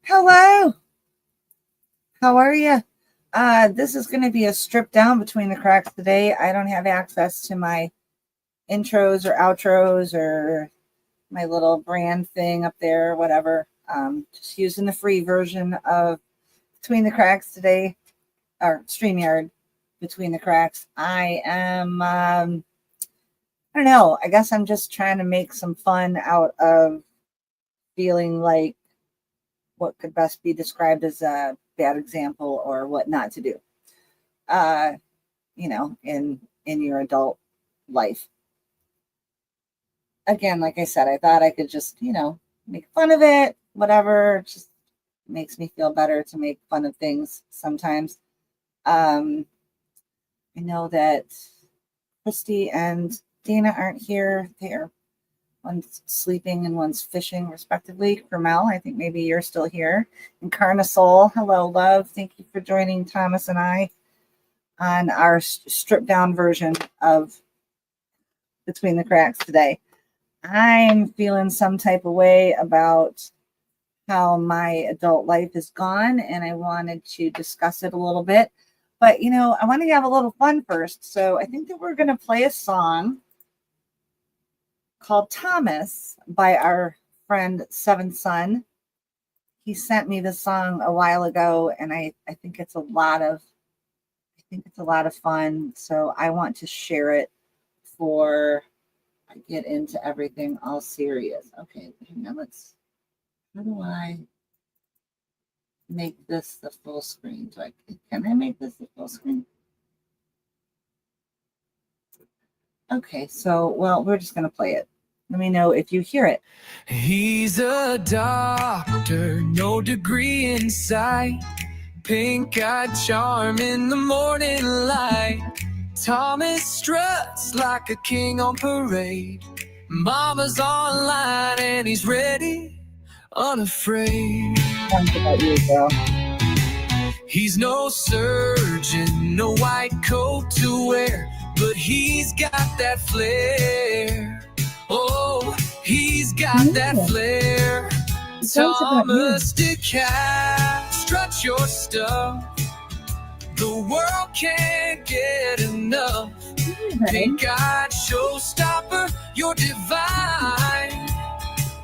Hello. How are you? This is going to be a strip down between the cracks today. I don't have access to my intros or outros or my little brand thing up there, or whatever. Just using the free version of Between the Cracks today, or StreamYard Between the Cracks. I am, I don't know. I guess I'm just trying to make some fun out of feeling like what could best be described as a bad example or what not to do, uh, in your adult life. Again, like I said, I thought I could just, make fun of it, whatever. It just makes me feel better to make fun of things sometimes. I know that Christy and Dana aren't here. They're one's sleeping and one's fishing, respectively. Carmel, I think maybe you're still here. And Carnasol, hello, love. Thank you for joining Thomas and I on our stripped down version of Between the Cracks today. I'm feeling some type of way about how my adult life is gone, and I wanted to discuss it a little bit. But, I want to have a little fun first. So I think that we're going to play a song called Thomas by our friend Seventh Son. He sent me this song a while ago, and I think it's a lot of fun. So I want to share it before I get into everything all serious. Okay, now how do I make this the full screen? Can I make this the full screen? Okay, so, we're just going to play it. Let me know if you hear it. He's a doctor, no degree in sight, pink-eyed charm in the morning light. Thomas struts like a king on parade. Mama's online and he's ready, unafraid. About you, girl. He's no surgeon, no white coat to wear, but he's got that flair. Oh, he's got that flair. Thomas DeCat, strut your stuff. The world can't get enough. Pink-eyed showstopper, you're divine.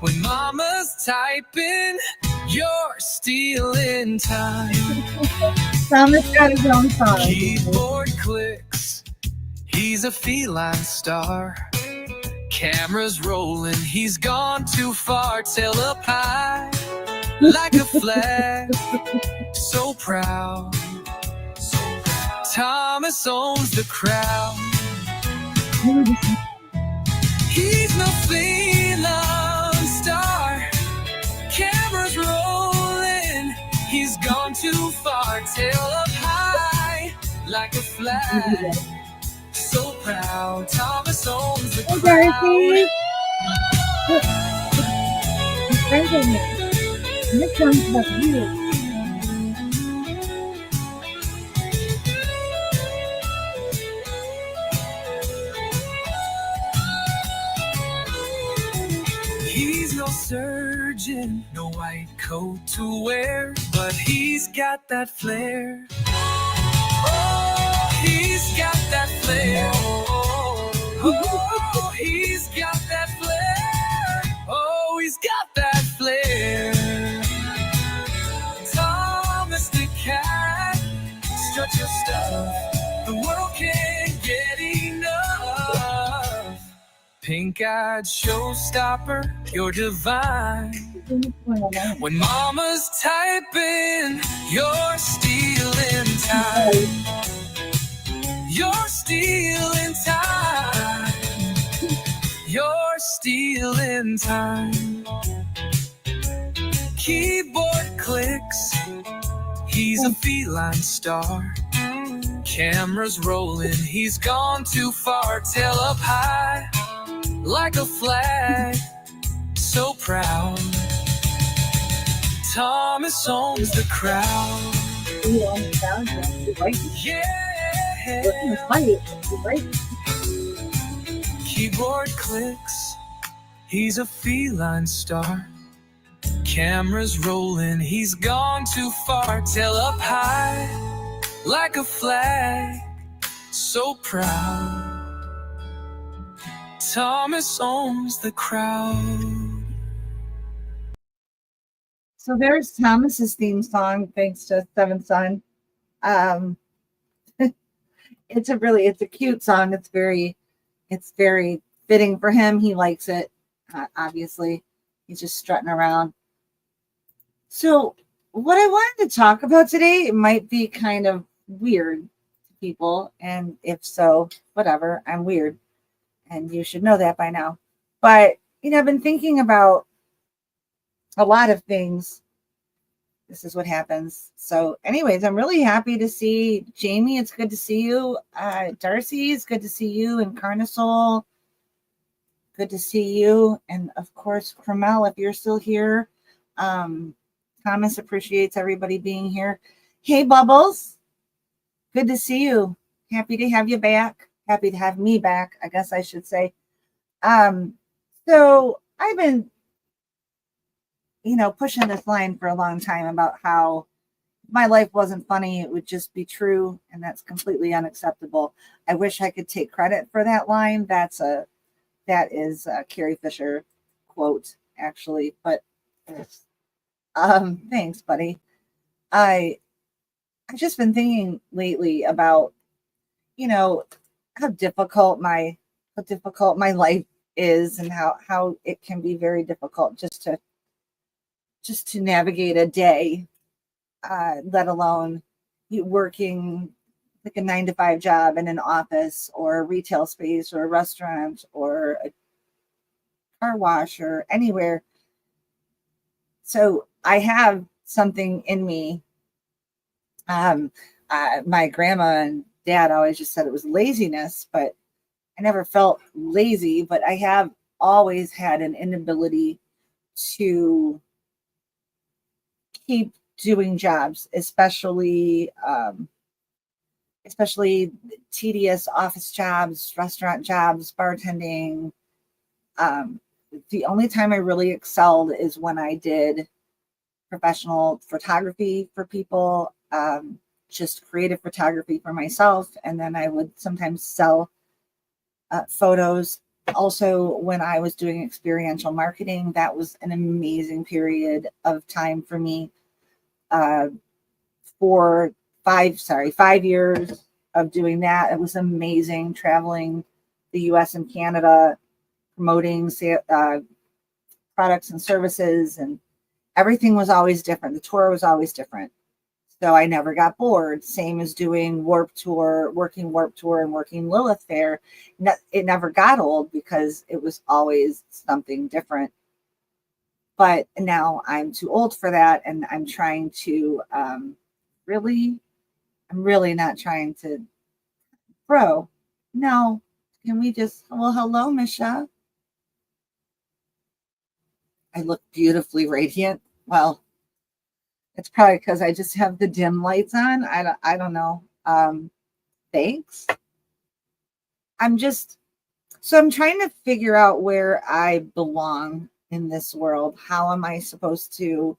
When mama's typing, you're stealing time. Thomas got his own song. Keyboard clicks, he's a feline star. Cameras rolling, he's gone too far. Tail up high, like a flag, so proud. Thomas owns the crowd. He's no feline star. Cameras rolling, he's gone too far. Tail up high, like a flag, so proud. Thomas owns the crowd. This one's about you. He's no surgeon, no white coat to wear, but he's got that flair. Oh, he's got that flair. Oh, he's got that flair. Oh, he's got that flair. Thomas DeCat, strut your stuff. The world can't get enough. Pink-eyed showstopper, you're divine. When mama's typing, you're stealing time. You're stealing time. You're stealing time. Keyboard clicks, he's a feline star. Cameras rolling, he's gone too far. Tail up high, like a flag, so proud. Thomas owns the crowd. Yeah. Keyboard clicks, he's a feline star. Cameras rolling, he's gone too far. Tail up high, like a flag, so proud. Thomas owns the crowd. So there's Thomas's theme song, thanks to Seventh Son. Um, it's a cute song. It's very fitting for him. He likes it. Obviously, he's just strutting around. So what I wanted to talk about today, it might be kind of weird to people, and if so, whatever. I'm weird, and you should know that by now. But I've been thinking about a lot of things. This is what happens. So, anyways, I'm really happy to see Jamie. It's good to see you. Darcy, it's good to see you. And Carnosol, good to see you. And of course, Cromel, if you're still here. Thomas appreciates everybody being here. Hey, Bubbles, good to see you. Happy to have you back. Happy to have me back, I guess I should say. So I've been pushing this line for a long time about how my life wasn't funny, it would just be true, and that's completely unacceptable. I wish I could take credit for that line. That is a Carrie Fisher quote, actually, but thanks, buddy. I've just been thinking lately about how difficult my life is, and how it can be very difficult just to navigate a day, let alone you working like a 9-to-5 job in an office or a retail space or a restaurant or a car wash or anywhere. So I have something in me. My grandma and dad always just said it was laziness, but I never felt lazy, but I have always had an inability to keep doing jobs, especially tedious office jobs, restaurant jobs, bartending. The only time I really excelled is when I did professional photography for people, just creative photography for myself, and then I would sometimes sell photos. Also, when I was doing experiential marketing, that was an amazing period of time for me. For 5 years of doing that, it was amazing, traveling the US and Canada, promoting products and services, and everything was always different. The tour was always different. So I never got bored. Same as doing Warped Tour, working Warped Tour and working Lilith Fair. It never got old because it was always something different. But now I'm too old for that, and I'm trying to I'm really not trying to grow. No, can we just, well, hello, Misha. I look beautifully radiant. Well, it's probably because I just have the dim lights on. I don't know. Thanks. I'm trying to figure out where I belong in this world. How am I supposed to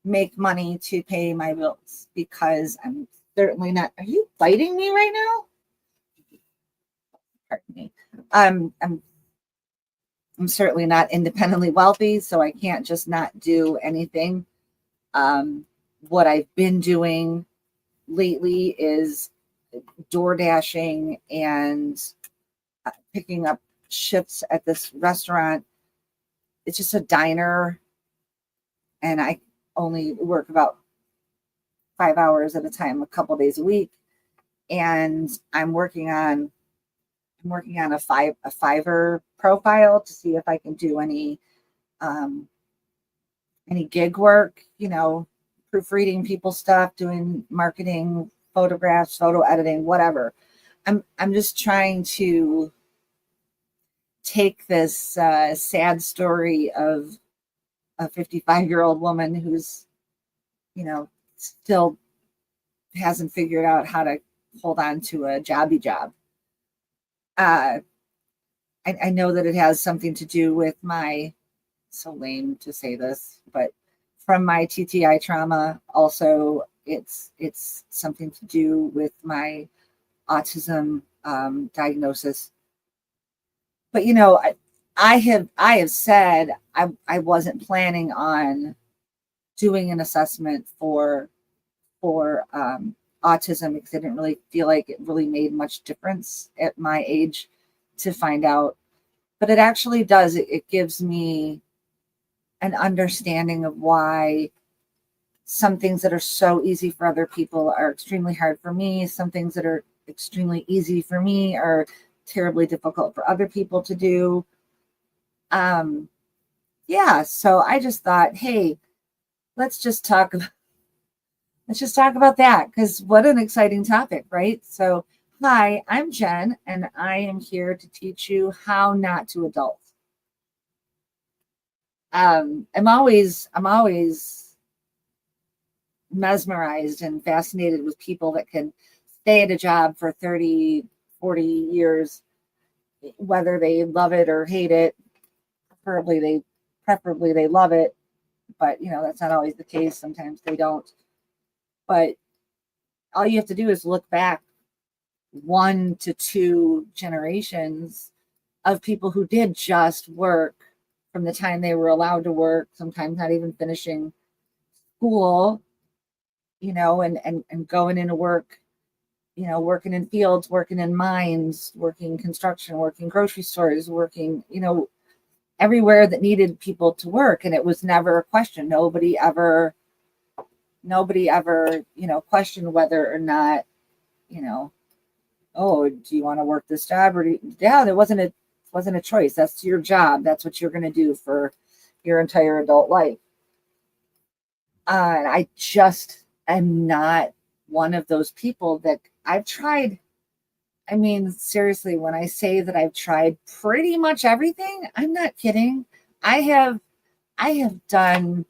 make money to pay my bills? Because I'm certainly not. Are you fighting me right now? Pardon me. I'm certainly not independently wealthy, so I can't just not do anything. What I've been doing lately is door dashing and picking up shifts at this restaurant. It's just a diner, and I only work about 5 hours at a time, a couple days a week. And I'm working on a Fiverr profile to see if I can do any gig work, proofreading people's stuff, doing marketing, photographs, photo editing, whatever. I'm just trying to take this sad story of a 55-year-old woman who's, still hasn't figured out how to hold on to a jobby job. I know that it has something to do with my so lame to say this, but from my TTI trauma, also it's something to do with my autism diagnosis. But I have said I wasn't planning on doing an assessment for autism because I didn't really feel like it really made much difference at my age to find out. But it actually does. It gives me an understanding of why some things that are so easy for other people are extremely hard for me. Some things that are extremely easy for me are terribly difficult for other people to do. Yeah, so I just thought, hey, let's just talk about that because what an exciting topic, right? So, hi, I'm Jen, and I am here to teach you how not to adult. I'm always mesmerized and fascinated with people that can stay at a job for 30, 40 years, whether they love it or hate it. Preferably they love it, but that's not always the case. Sometimes they don't. But all you have to do is look back 1 to 2 generations of people who did just work from the time they were allowed to work, sometimes not even finishing school, and going into work, working in fields, working in mines, working construction, working grocery stores, working, everywhere that needed people to work. And it was never a question. Nobody ever, questioned whether or not, oh, do you want to work this job yeah, there wasn't a choice. That's your job. That's what you're going to do for your entire adult life. And I just am not one of those people that I've tried. I mean, seriously, when I say that I've tried pretty much everything, I'm not kidding. I have I have done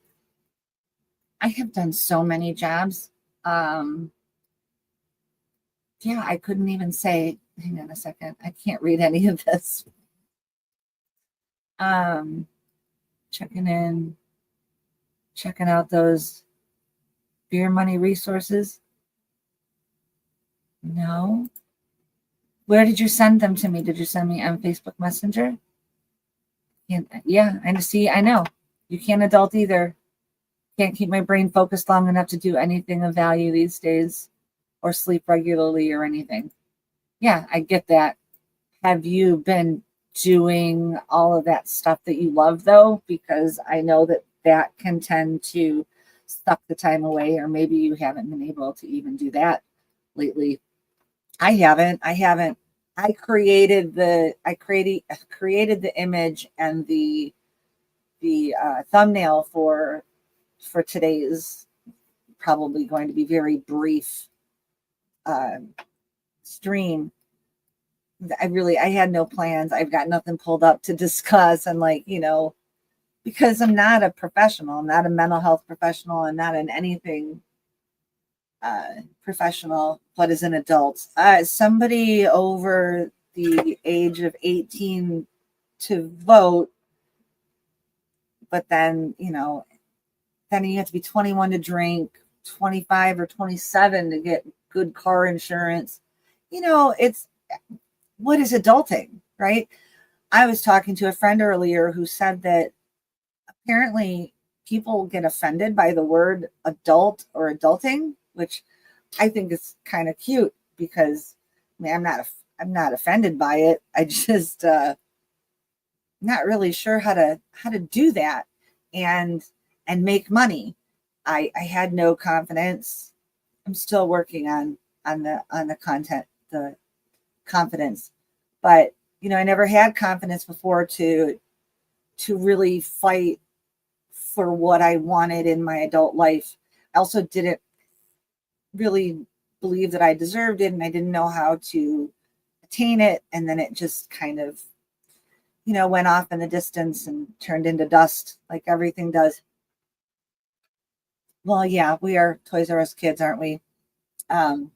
so many jobs. Um, yeah, I couldn't even say, hang on a second. I can't read any of this. Um, checking in, checking out those beer money resources. No. Where did you send them to me? Did you send me on Facebook Messenger? Yeah, I see. I know. You can't adult either. Can't keep my brain focused long enough to do anything of value these days or sleep regularly or anything. Yeah, I get that. Have you been doing all of that stuff that you love though? Because I know that can tend to suck the time away, or maybe you haven't been able to even do that lately. I haven't. I created the image and the thumbnail for today's probably going to be very brief uh, stream. I had no plans. I've got nothing pulled up to discuss. And because I'm not a professional, I'm not a mental health professional, I'm not in anything professional, but as an adult, somebody over the age of 18 to vote, but then you have to be 21 to drink, 25 or 27 to get good car insurance. It's what is adulting, right? I was talking to a friend earlier who said that apparently people get offended by the word adult or adulting, which I think is kind of cute because I mean, I'm not offended by it. I just not really sure how to do that and make money. I had no confidence. I'm still working on the content, the confidence, but I never had confidence before to really fight for what I wanted in my adult life. I also didn't really believe that I deserved it, and I didn't know how to attain it. And then it just kind of, went off in the distance and turned into dust like everything does. Well, yeah, we are Toys R Us kids, aren't we? Um,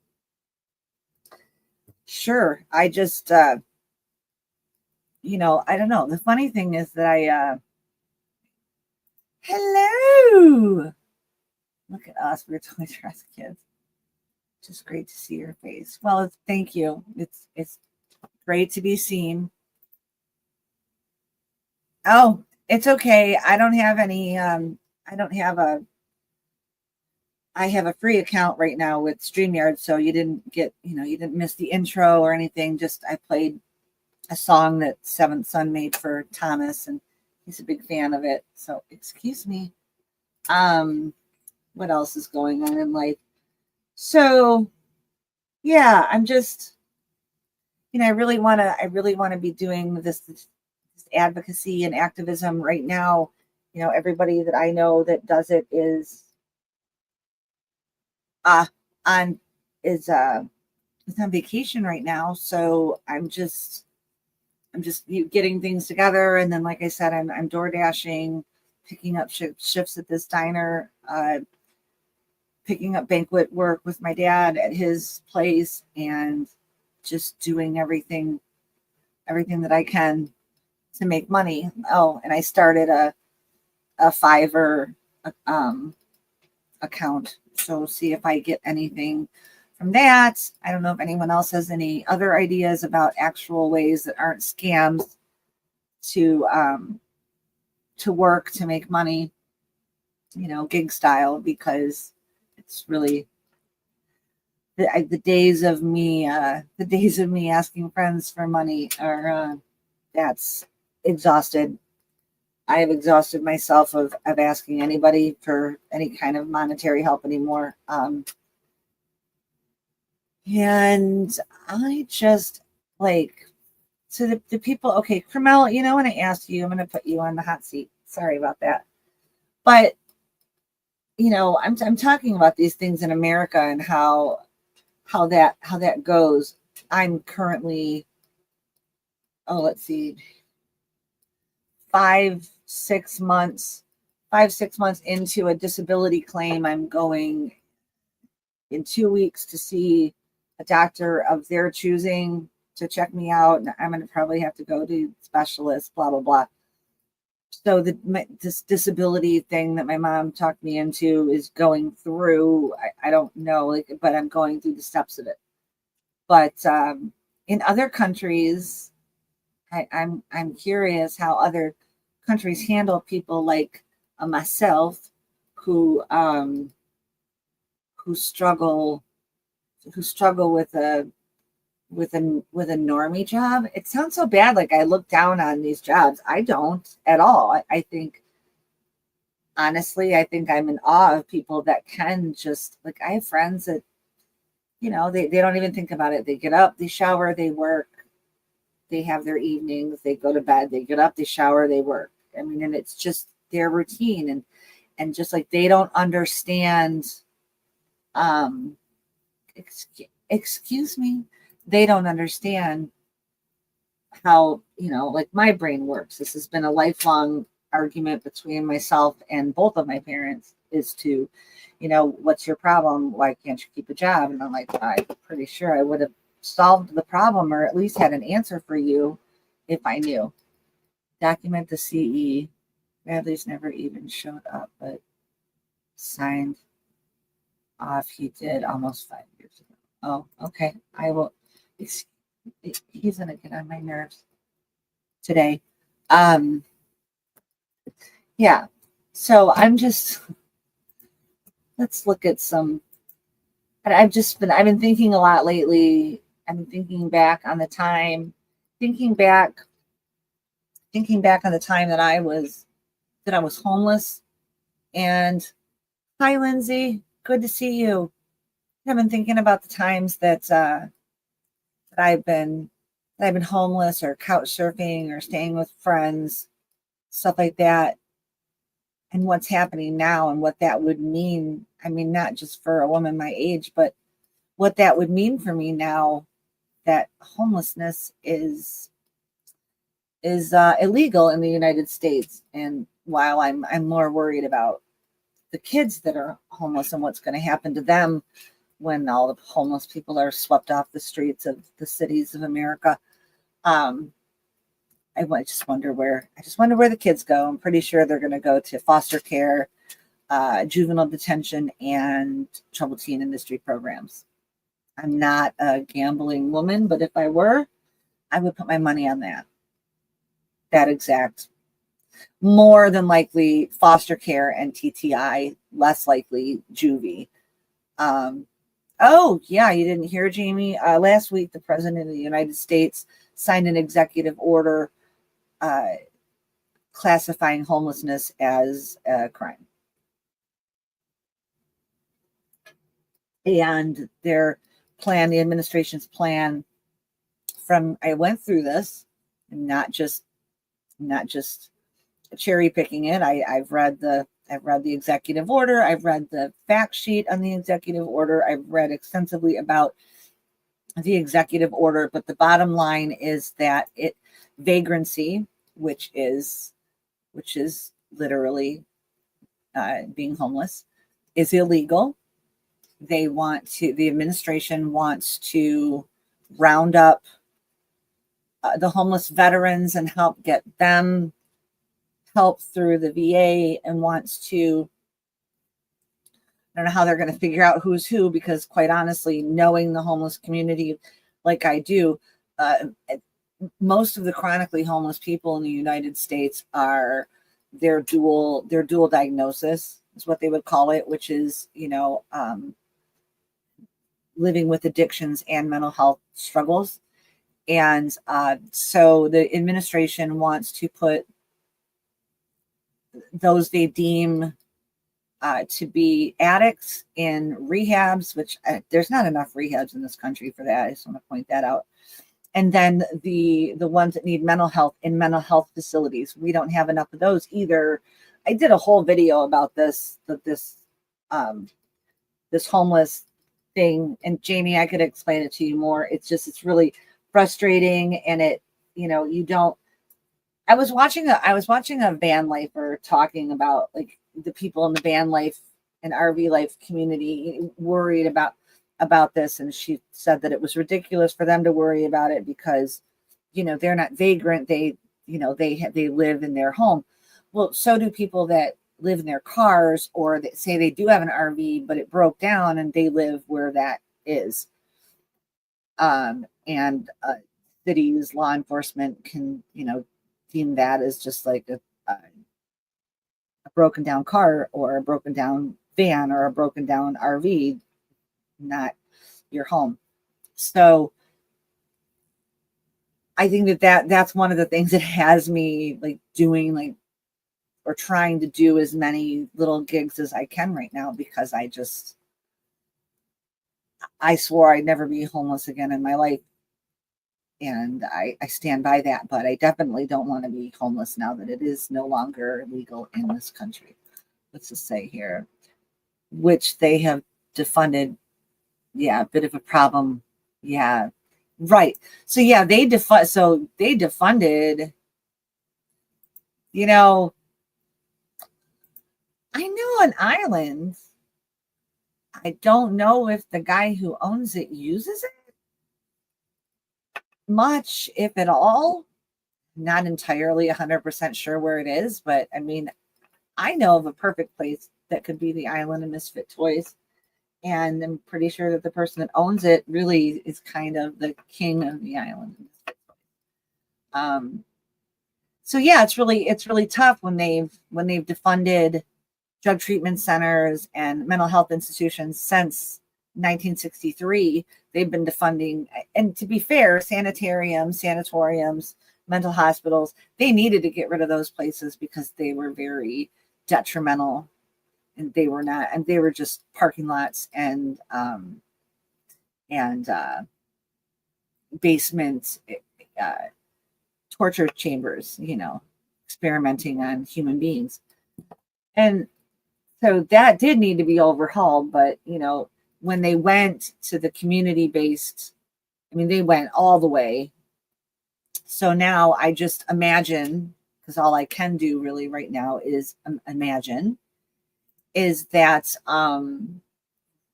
sure. I just, I don't know. The funny thing is that look at us. We're Toys R Us kids. Just great to see your face. Well, thank you. It's great to be seen. Oh, it's okay. I don't have any. I don't have a. I have a free account right now with StreamYard, so you didn't get. You didn't miss the intro or anything. Just I played a song that Seventh Son made for Thomas, and he's a big fan of it. So excuse me. What else is going on in life? So yeah, I'm just, I really want to be doing this advocacy and activism right now. Everybody that I know that does it is on is on vacation right now. So I'm just getting things together, and then like I said, I'm door dashing, picking up shifts at this diner, picking up banquet work with my dad at his place, and just doing everything that I can to make money. Oh, and I started a Fiverr account, so see if I get anything from that. I don't know if anyone else has any other ideas about actual ways that aren't scams to work to make money, gig style, because it's really the days of me asking friends for money are that's exhausted. I have exhausted myself of asking anybody for any kind of monetary help anymore. And I just so the people, okay, Carmel, when I asked you, I'm going to put you on the hot seat. Sorry about that. But, I'm talking about these things in America and how that goes. I'm currently, let's see, 5-6 months into a disability claim. I'm going in 2 weeks to see a doctor of their choosing to check me out, and I'm going to probably have to go to specialists, blah blah blah. So this disability thing that my mom talked me into is going through. I don't know, but I'm going through the steps of it. But in other countries, I'm curious how other countries handle people like myself who struggle with a normie job. It sounds so bad, like I look down on these jobs. I don't at all. I think, honestly, I'm in awe of people that can just, I have friends that, they don't even think about it. They get up, they shower, they work, they have their evenings, they go to bed, they get up, they shower, they work. I mean, and it's just their routine, and just like they don't understand, excuse me, they don't understand how, my brain works. This has been a lifelong argument between myself and both of my parents, is to, what's your problem? Why can't you keep a job? And I'm like, I'm pretty sure I would have solved the problem, or at least had an answer for you, if I knew. Document the CE. Bradley's never even showed up, but signed off. He did almost 5 years ago. Oh, okay. I will. He's gonna get on my nerves today. Yeah. So I'm just. Let's look at some. I've been thinking a lot lately. I'm thinking back on the time. Thinking back on the time that I was homeless. And hi, Lindsay. Good to see you. I've been thinking about the times that I've been homeless, or couch surfing, or staying with friends, stuff like that, and what's happening now, and what that would mean. I mean, not just for a woman my age, but what that would mean for me now that homelessness is illegal in the United States. And while I'm more worried about the kids that are homeless and what's going to happen to them when all the homeless people are swept off the streets of the cities of America. I just wonder where the kids go. I'm pretty sure they're going to go to foster care, juvenile detention and troubled teen industry programs. I'm not a gambling woman, but if I were, I would put my money on that. That exact. More than likely foster care and TTI, less likely juvie. Oh, yeah, you didn't hear, Jamie? Last week, the President of the United States signed an executive order classifying homelessness as a crime. And their plan, the administration's plan, I went through this, and not just cherry picking it. I've read the executive order. I've read the fact sheet on the executive order. I've read extensively about the executive order, but the bottom line is that vagrancy, which is literally being homeless, is illegal. The administration wants to round up the homeless veterans and help get them help through the VA, and wants to, I don't know how they're going to figure out who's who, because quite honestly, knowing the homeless community like I do, most of the chronically homeless people in the United States are their dual diagnosis is what they would call it, which is, living with addictions and mental health struggles. And so the administration wants to put those they deem to be addicts in rehabs, which there's not enough rehabs in this country for that. I just want to point that out. And then the ones that need mental health in mental health facilities. We don't have enough of those either. I did a whole video about this homeless thing. And Jamie, I could explain it to you more. It's really frustrating. And I was watching a van lifer talking about like the people in the van life and RV life community worried about this, and she said that it was ridiculous for them to worry about it because they're not vagrant, they live in their home. Well, so do people that live in their cars, or that say they do have an RV but it broke down and they live where that is. And cities law enforcement can deem that as just like a broken down car or a broken down van or a broken down RV, not your home. So I think that's one of the things that has me like doing like, or trying to do as many little gigs as I can right now, because I swore I'd never be homeless again in my life. And I stand by that, but I definitely don't want to be homeless now that it is no longer legal in this country. Let's just say here, which they have defunded. Yeah, a bit of a problem. Yeah, right. So yeah, they defunded, I know an island. I don't know if the guy who owns it uses it much, if at all. Not entirely 100% sure where it is, but I mean, I know of a perfect place that could be the island of Misfit Toys, and I'm pretty sure that the person that owns it really is kind of the king of the island of Misfit Toys. So yeah, it's really tough when they've defunded drug treatment centers and mental health institutions since 1963. They've been defunding, and to be fair, sanatoriums, mental hospitals, they needed to get rid of those places because they were very detrimental, and they were just parking lots and basement torture chambers, experimenting on human beings. And so that did need to be overhauled, but when they went to the community-based, they went all the way. So now I just imagine, because all I can do really right now is imagine, is that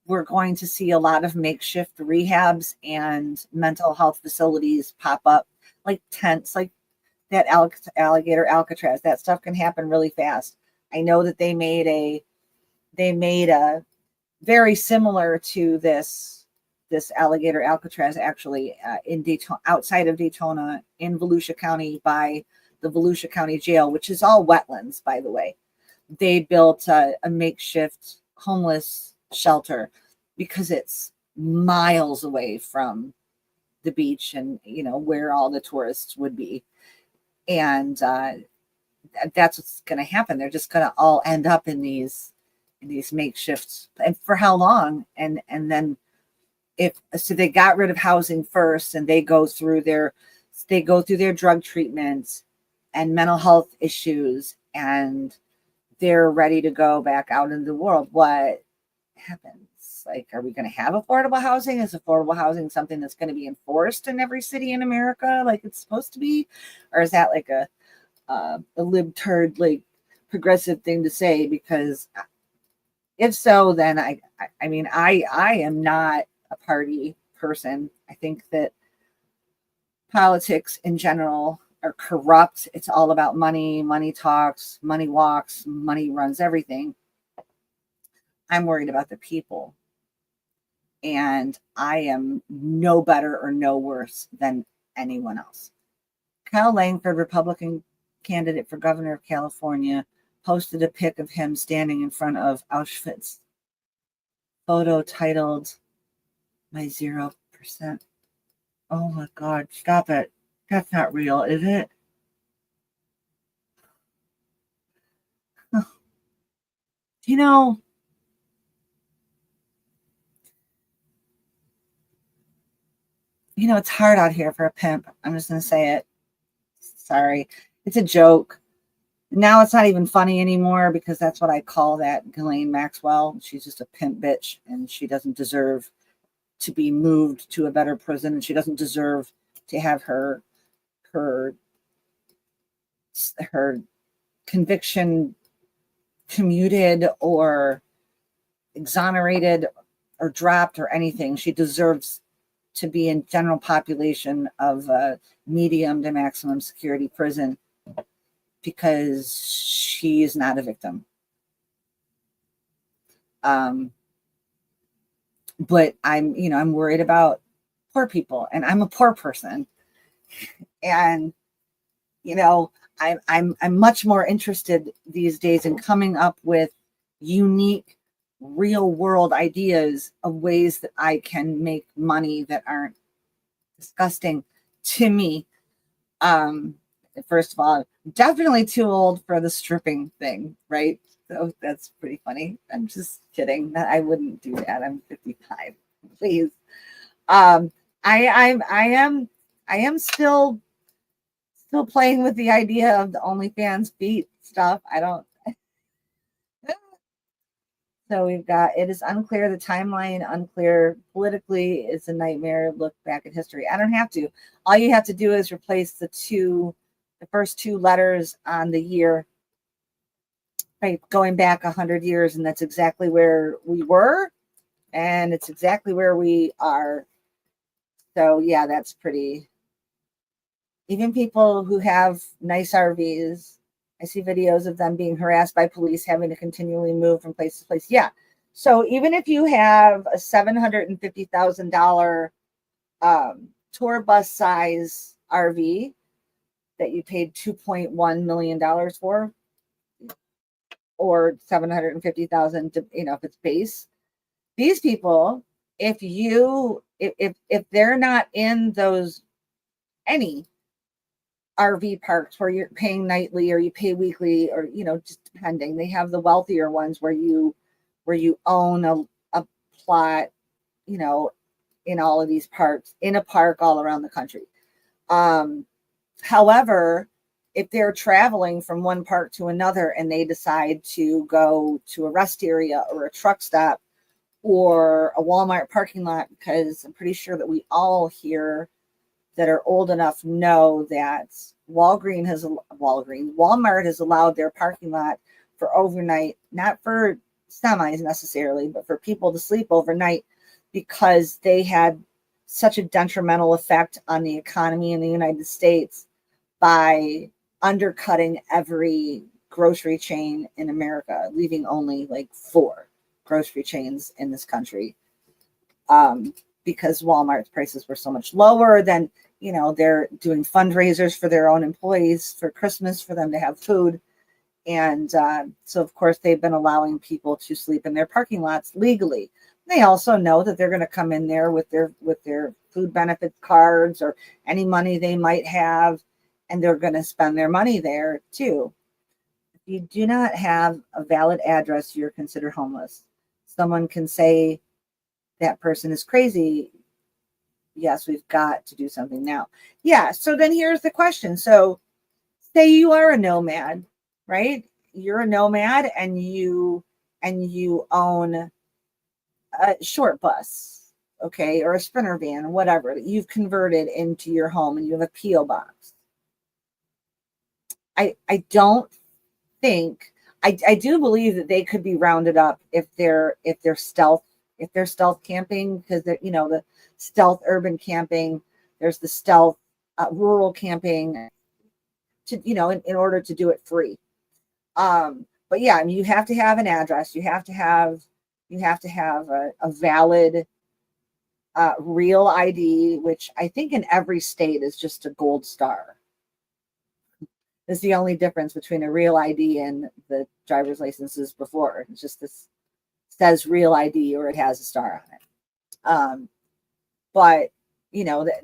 we're going to see a lot of makeshift rehabs and mental health facilities pop up, like tents, like that alligator Alcatraz. That stuff can happen really fast. I know that they made they made a very similar to this alligator Alcatraz, actually, in Daytona, outside of Daytona, in Volusia County, by the Volusia County Jail, which is all wetlands, by the way. They built a makeshift homeless shelter because it's miles away from the beach and, where all the tourists would be. And that's what's going to happen. They're just going to all end up in these makeshifts. And for how long? And then so they got rid of housing first, and they go through their drug treatments and mental health issues, and they're ready to go back out into the world. What happens? Like, are we going to have affordable housing? Is affordable housing something that's going to be enforced in every city in America like it's supposed to be? Or is that like a libtard, like, progressive thing to say? Because if so, then I am not a party person. I think that politics in general are corrupt. It's all about money. Money talks, money walks, money runs everything. I'm worried about the people. And I am no better or no worse than anyone else. Kyle Langford, Republican candidate for governor of California, posted a pic of him standing in front of Auschwitz. Photo titled, "My 0%." Oh my God, stop it. That's not real, is it? You know, it's hard out here for a pimp. I'm just going to say it. Sorry. It's a joke. Now it's not even funny anymore, because that's what I call that Ghislaine Maxwell. She's just a pimp bitch, and she doesn't deserve to be moved to a better prison, and she doesn't deserve to have her conviction commuted or exonerated or dropped or anything. She deserves to be in general population of medium to maximum security prison, because she is not a victim. But I'm worried about poor people, and I'm a poor person, and I'm much more interested these days in coming up with unique, real world ideas of ways that I can make money that aren't disgusting to me. First of all, definitely too old for the stripping thing, right? So that's pretty funny. I'm just kidding. I wouldn't do that. I'm 55. Please. I am still playing with the idea of the OnlyFans feet stuff. I don't. So we've got, it is unclear, the timeline unclear, politically it's a nightmare. Look back at history. I don't have to. All you have to do is replace the first two letters on the year, right, going back 100 years, and that's exactly where we were, and it's exactly where we are. So yeah, that's pretty. Even people who have nice RVs, I see videos of them being harassed by police, having to continually move from place to place. Yeah. So even if you have a $750,000 tour bus size RV that you paid $2.1 million for, or $750,000, if it's base, these people, if they're not in those any RV parks where you're paying nightly or you pay weekly, or just depending, they have the wealthier ones where you own a plot, in all of these parks, in a park all around the country. However, if they're traveling from one park to another and they decide to go to a rest area or a truck stop or a Walmart parking lot, because I'm pretty sure that we all here that are old enough know that Walmart has allowed their parking lot for overnight, not for semis necessarily, but for people to sleep overnight, because they had such a detrimental effect on the economy in the United States by undercutting every grocery chain in America, leaving only like 4 grocery chains in this country, because Walmart's prices were so much lower than, they're doing fundraisers for their own employees for Christmas for them to have food. And so, of course, they've been allowing people to sleep in their parking lots legally. They also know that they're going to come in there with their food benefit cards or any money they might have, and they're going to spend their money there too. If you do not have a valid address, you're considered homeless. Someone can say that person is crazy. Yes, we've got to do something now. Yeah. So then here's the question. So say you are a nomad, right? You're a nomad and you own a short bus, okay, or a sprinter van, whatever, that you've converted into your home, and you have a PO box. I don't think, I do believe that they could be rounded up if they're stealth camping, because they're, the stealth urban camping, there's the stealth rural camping, to in order to do it free. But yeah, I mean, you have to have an address, you have to have a valid real ID, which I think in every state is just a gold star. Is the only difference between a real ID and the driver's licenses before. It's just this says real ID or it has a star on it. But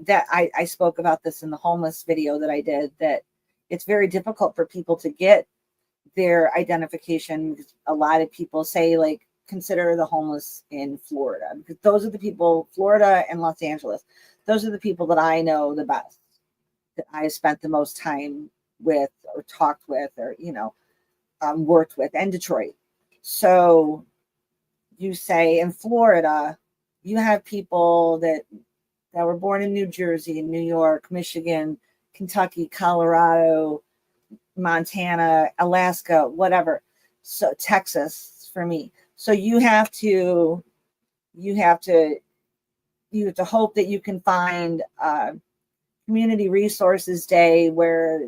that I spoke about this in the homeless video that I did, that it's very difficult for people to get their identification. A lot of people say, like, consider the homeless in Florida, because those are the people, Florida and Los Angeles, those are the people that I know the best, that I spent the most time with or talked with or worked with, and Detroit. So you say in Florida, you have people that were born in New Jersey, New York, Michigan, Kentucky, Colorado, Montana, Alaska, whatever. So Texas for me. So you have to hope that you can find a community resources day where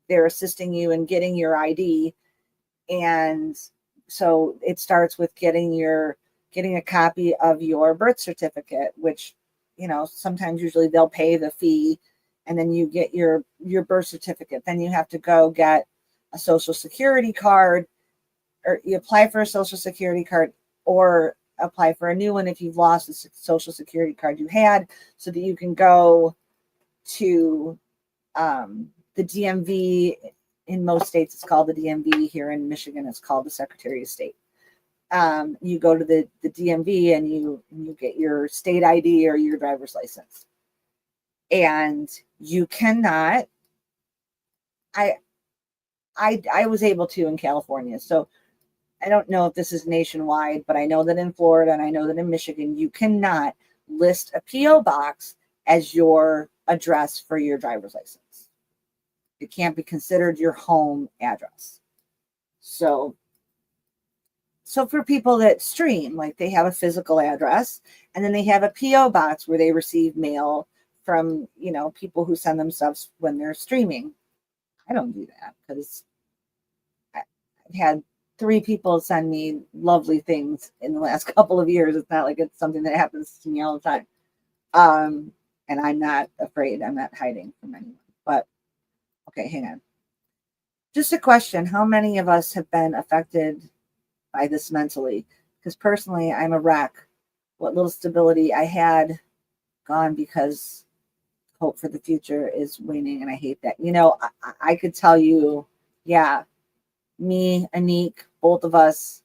they're assisting you in getting your ID. And so it starts with getting a copy of your birth certificate, which, sometimes usually they'll pay the fee, and then you get your birth certificate. Then you have to go get a social security card, or you apply for a social security card, or apply for a new one if you've lost the social security card you had, so that you can go to the DMV. In most states, it's called the DMV. Here in Michigan, it's called the Secretary of State. You go to the DMV and you get your state ID or your driver's license. And you cannot, I was able to in California. So I don't know if this is nationwide, but I know that in Florida and I know that in Michigan, you cannot list a PO box as your address for your driver's license. It can't be considered your home address. So for people that stream, like, they have a physical address, and then they have a PO box where they receive mail from, people who send them stuff when they're streaming. I don't do that, because I've had 3 people send me lovely things in the last couple of years. It's not like it's something that happens to me all the time. And I'm not afraid. I'm not hiding from anyone. But okay, hang on. Just a question. How many of us have been affected by this mentally? Because personally, I'm a wreck. What little stability I had gone, because hope for the future is waning, and I hate that. I could tell you, yeah, me, Anik, both of us,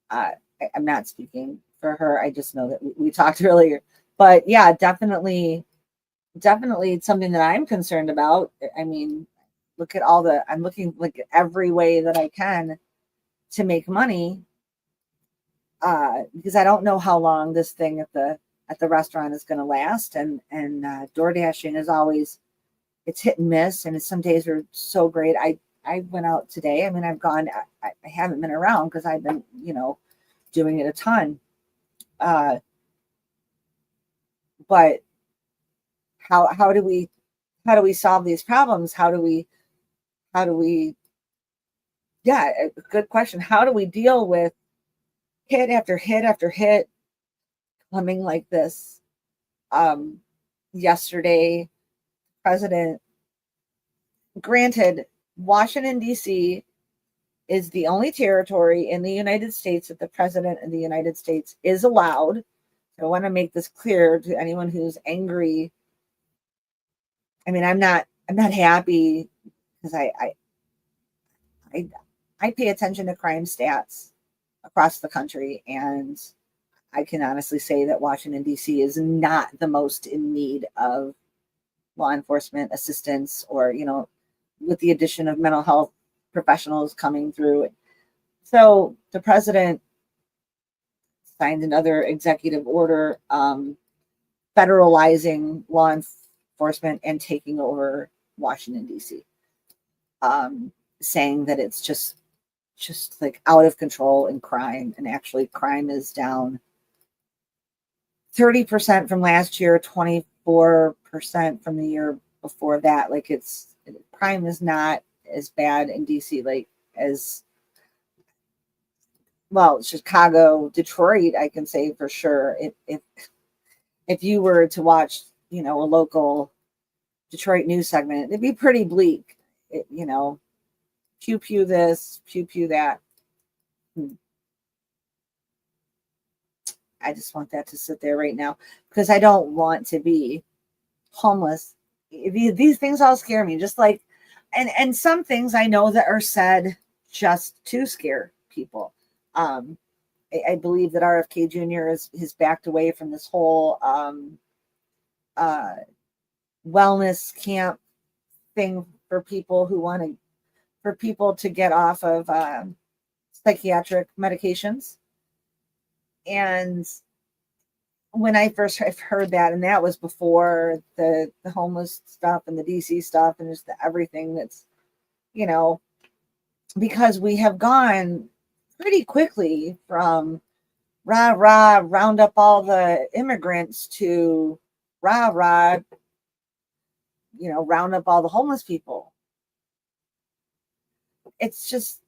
I'm not speaking for her. I just know that we talked earlier. But yeah, definitely it's something that I'm concerned about. I mean, I'm looking like every way that I can to make money, because I don't know how long this thing at the restaurant is going to last. And door dashing is always, it's hit and miss, and some days are so great. I went out today. I mean, I've gone, I haven't been around because I've been, doing it a ton. But how do we solve these problems? How do we yeah, a good question. How do we deal with hit after hit after hit coming like this? Um, Yesterday, President, granted, Washington, D.C. is the only territory in the United States that the President of the United States is allowed. So I want to make this clear to anyone who's angry. I mean, I'm not happy because I, I pay attention to crime stats across the country, and I can honestly say that Washington, D.C. is not the most in need of law enforcement assistance, or, with the addition of mental health professionals coming through. So the president signed another executive order federalizing law enforcement and taking over Washington, D.C., saying that it's just like out of control in crime. And actually, crime is down 30% from last year, 24% from the year before that. Like, crime is not as bad in DC like as, well, Chicago, Detroit, I can say for sure. If you were to watch, a local Detroit news segment, it'd be pretty bleak. Pew pew this, pew pew that. I just want that to sit there right now because I don't want to be homeless. These things all scare me. Just like, and some things I know that are said just to scare people. I believe that RFK Jr. has backed away from this whole wellness camp thing for people to get off of psychiatric medications. And when I first heard that, and that was before the homeless stuff and the DC stuff and just everything that's, because we have gone pretty quickly from rah rah round up all the immigrants to rah rah, round up all the homeless people. It's just,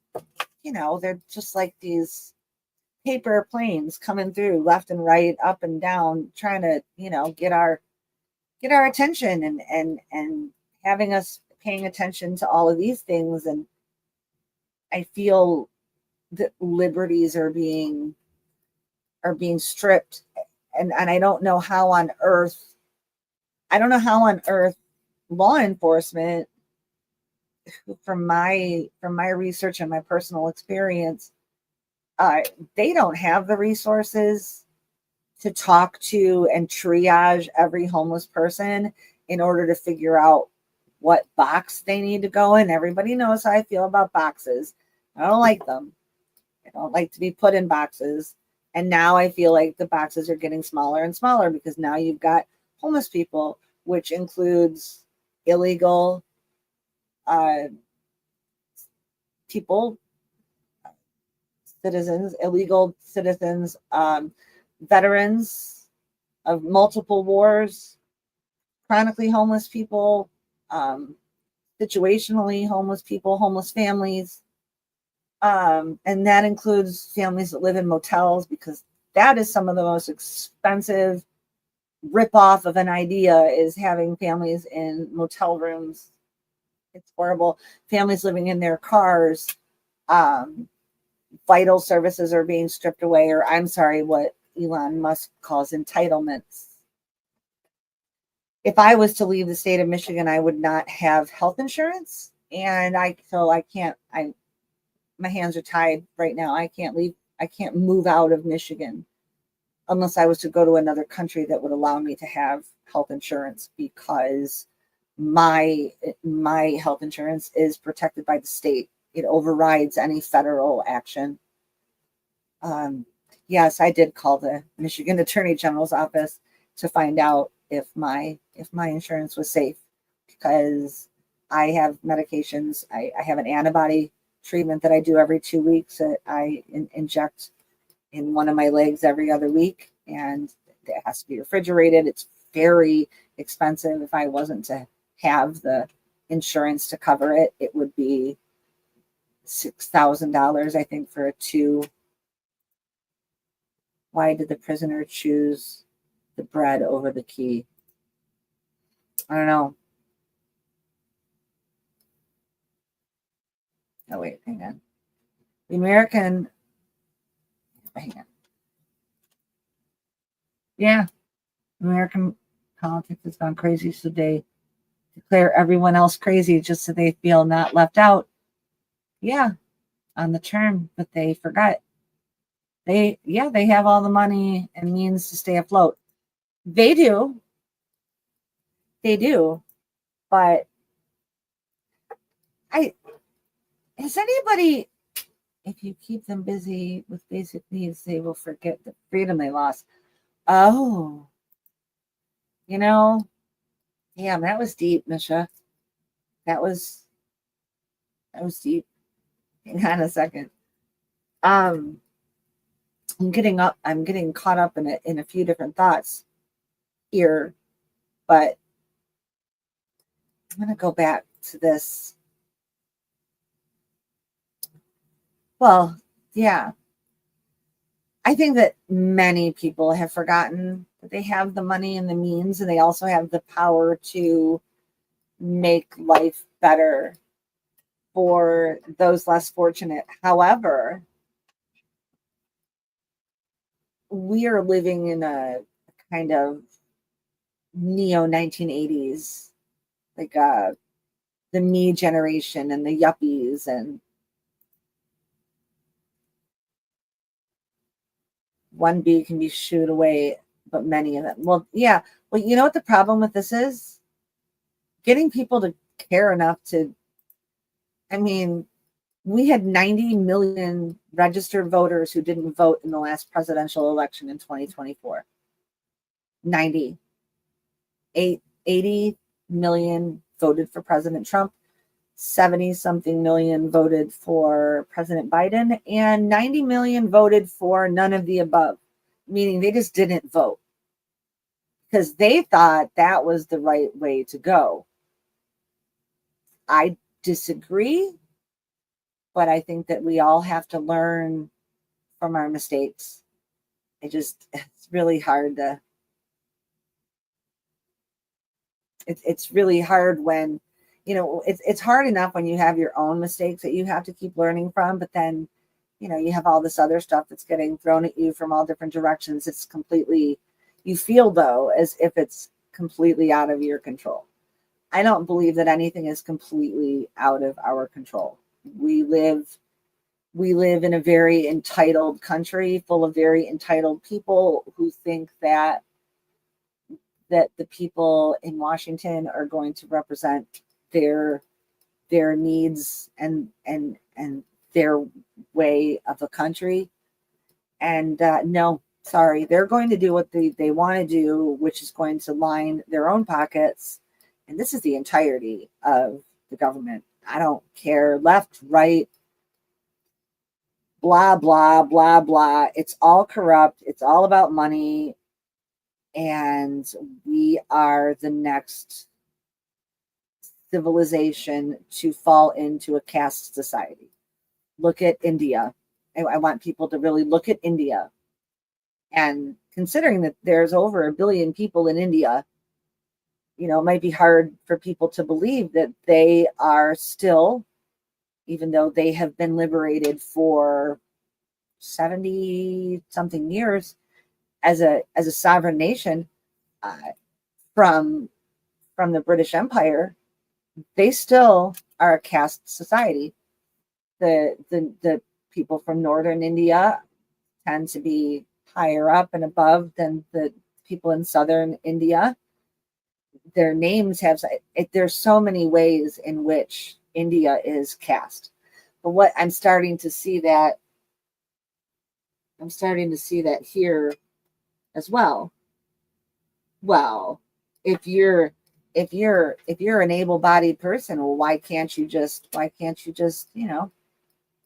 they're just like these paper planes coming through left and right, up and down, trying to, get our attention and having us paying attention to all of these things. And I feel that liberties are being stripped. And I don't know how on earth law enforcement, from my research and my personal experience, they don't have the resources to talk to and triage every homeless person in order to figure out what box they need to go in. Everybody knows how I feel about boxes. I don't like them. I don't like to be put in boxes. And now I feel like the boxes are getting smaller and smaller because now you've got homeless people, which includes illegal people, citizens, illegal citizens, veterans of multiple wars, chronically homeless people, situationally homeless people, homeless families. And that includes families that live in motels, because that is some of the most expensive ripoff of an idea, is having families in motel rooms. It's horrible. Families living in their cars. Vital services are being stripped away, or I'm sorry, what Elon Musk calls entitlements. If I was to leave the state of Michigan, I would not have health insurance. And my hands are tied right now. I can't move out of Michigan unless I was to go to another country that would allow me to have health insurance, because my health insurance is protected by the state. It overrides any federal action. Yes, I did call the Michigan Attorney General's office to find out if my insurance was safe, because I have medications. I have an antibody treatment that I do every 2 weeks that I inject in one of my legs every other week, and it has to be refrigerated. It's very expensive. If I wasn't to have the insurance to cover it, it would be $6,000, I think, for a 2. Why did the prisoner choose the bread over the key? I don't know. Oh, wait, hang on. The American, hang on. Yeah, American politics has gone crazy, so they declare everyone else crazy just so they feel not left out. Yeah, on the term, but they forgot. They have all the money and means to stay afloat. They do. They do. But has anybody, if you keep them busy with basic needs, they will forget the freedom they lost. Oh, damn, that was deep, Misha. That was deep. Hang on a second. I'm getting caught up in a few different thoughts here, but I'm gonna go back to this. Well, yeah. I think that many people have forgotten that they have the money and the means, and they also have the power to make life better for those less fortunate. However, we are living in a kind of neo 1980s, like the me generation and the yuppies, and one bee can be shooed away, but many of them. Well, yeah. Well, you know what the problem with this is? Getting people to care enough to, I mean, we had 90 million registered voters who didn't vote in the last presidential election in 2024. 90. 80 million voted for President Trump. 70 something million voted for President Biden, and 90 million voted for none of the above, meaning they just didn't vote because they thought that was the right way to go. I disagree, but I think that we all have to learn from our mistakes. It's really hard to, it's really hard when, it's hard enough when you have your own mistakes that you have to keep learning from, but then, you have all this other stuff that's getting thrown at you from all different directions. It's completely, you feel though, as if it's completely out of your control. I don't believe that anything is completely out of our control. We live in a very entitled country full of very entitled people who think that the people in Washington are going to represent their needs and their way of the country. And no, sorry, they're going to do what they want to do, which is going to line their own pockets. And this is the entirety of the government. I don't care left, right, blah, blah, blah, blah. It's all corrupt. It's all about money. And we are the next civilization to fall into a caste society. Look at India. I want people to really look at India. And considering that there's over 1 billion people in India, it might be hard for people to believe that they are still, even though they have been liberated for 70 something years as a sovereign nation from the British Empire, they still are a caste society. The people from northern India tend to be higher up and above than the people in southern India. Their names have, there's so many ways in which India is caste. But what I'm starting to see that here as well. Well, if you're an able-bodied person, well, why can't you just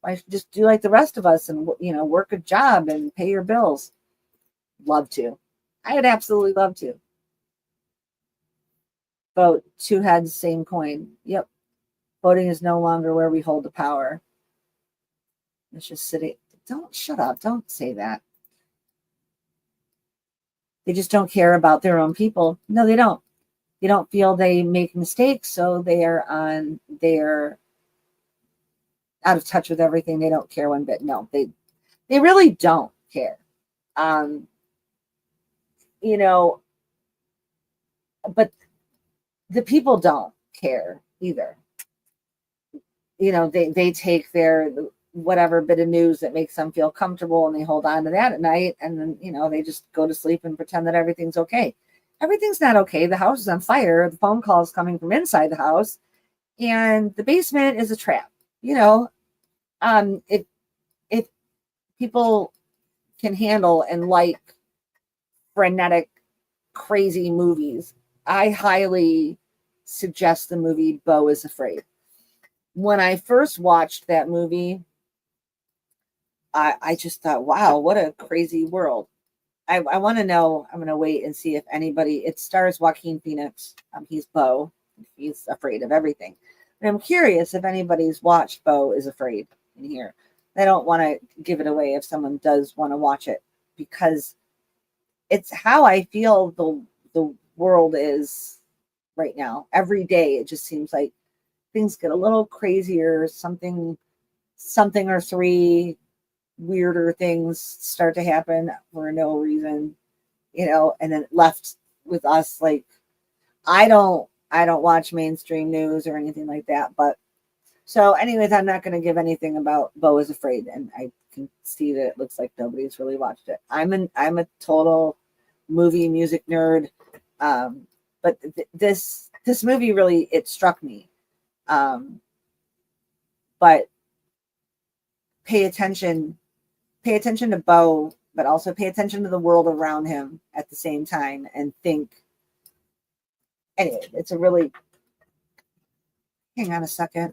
why just do like the rest of us and work a job and pay your bills? Love to. I would absolutely love to. Vote, two heads, same coin. Yep. Voting is no longer where we hold the power. It's just sitting. Don't shut up. Don't say that. They just don't care about their own people. No, they don't. They don't feel they make mistakes, so they're out of touch with everything. They don't care one bit. No, they really don't care. Um, you know, but the people don't care either. They take their whatever bit of news that makes them feel comfortable and they hold on to that at night, and then they just go to sleep and pretend that everything's okay. Everything's not okay. The house is on fire. The phone call is coming from inside the house, and the basement is a trap. If people can handle and like frenetic, crazy movies, I highly suggest the movie Beau is Afraid. When I first watched that movie, I just thought, wow, what a crazy world. I want to know. I'm going to wait and see if anybody. It stars Joaquin Phoenix. He's Beau. He's afraid of everything. And I'm curious if anybody's watched Beau is Afraid in here. I don't want to give it away if someone does want to watch it, because it's how I feel the world is right now. Every day, it just seems like things get a little crazier. Something or three weirder things start to happen for no reason, and then left with us. Like, I don't watch mainstream news or anything like that. But so anyways, I'm not going to give anything about Beau is Afraid, and I can see that it looks like nobody's really watched it. I'm a total movie music nerd. But this movie really, it struck me. But pay attention to Beau, but also pay attention to the world around him at the same time, and think. Anyway, it's a really. Hang on a second.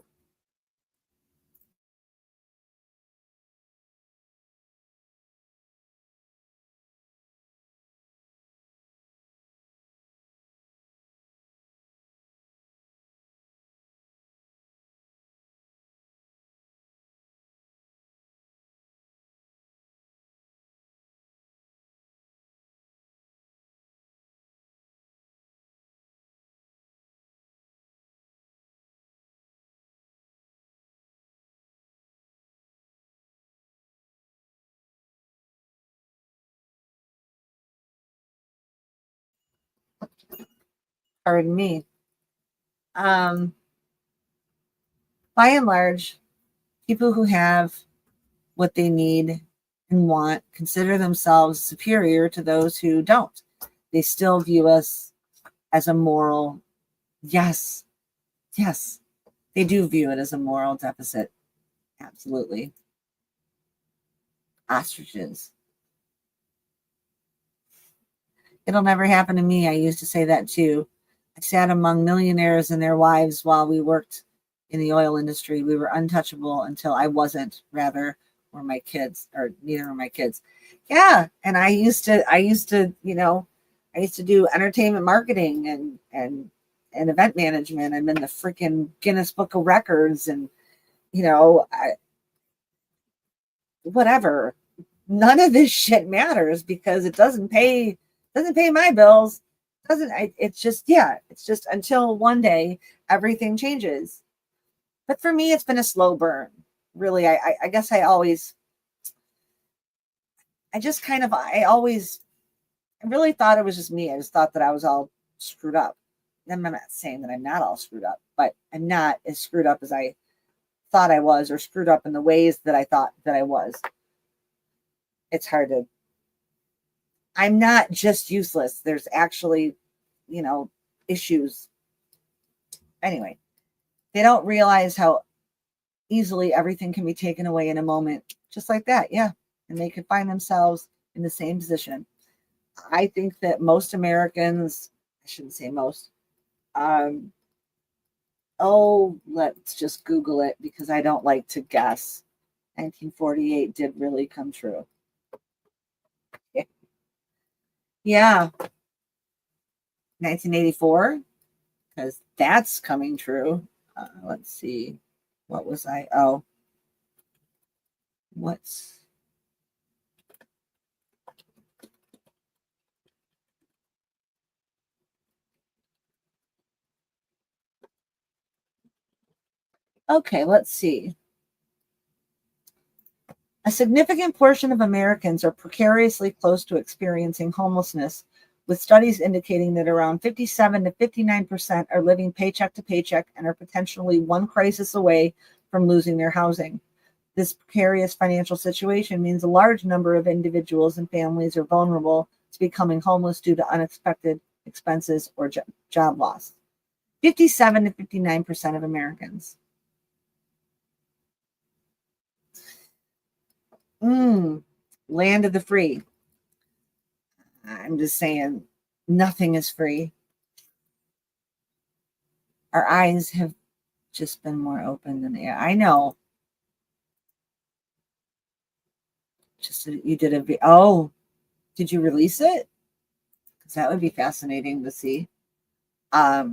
Pardon me. By and large, people who have what they need and want consider themselves superior to those who don't. They still view us as a moral. Yes, they do view it as a moral deficit. Absolutely. Ostriches. It'll never happen to me. I used to say that too. I sat among millionaires and their wives while we worked in the oil industry. We were untouchable until I wasn't, rather, were my kids, or neither were my kids. Yeah. And I used to, I used to do entertainment marketing and event management. I'm in the freaking Guinness Book of Records, and, whatever. None of this shit matters because it doesn't pay my bills. It's just until one day everything changes. But for me, it's been a slow burn. Really, I guess I really thought it was just me. I just thought that I was all screwed up. I'm not saying that I'm not all screwed up, but I'm not as screwed up as I thought I was, or screwed up in the ways that I thought that I was. It's hard to. I'm not just useless. There's actually, issues. Anyway, they don't realize how easily everything can be taken away in a moment, just like that. Yeah. And they could find themselves in the same position. I think that most Americans, I shouldn't say most, let's just Google it because I don't like to guess. 1948 did really come true. Yeah. 1984, because that's coming true. Let's see. What was I? Oh, what's okay, let's see. A significant portion of Americans are precariously close to experiencing homelessness, with studies indicating that around 57 to 59% are living paycheck to paycheck and are potentially one crisis away from losing their housing. This precarious financial situation means a large number of individuals and families are vulnerable to becoming homeless due to unexpected expenses or job loss. 57 to 59% of Americans. Land of the free. I'm just saying, nothing is free. Our eyes have just been more open than they are. I know. Just you did oh, did you release it? Because that would be fascinating to see. Yeah,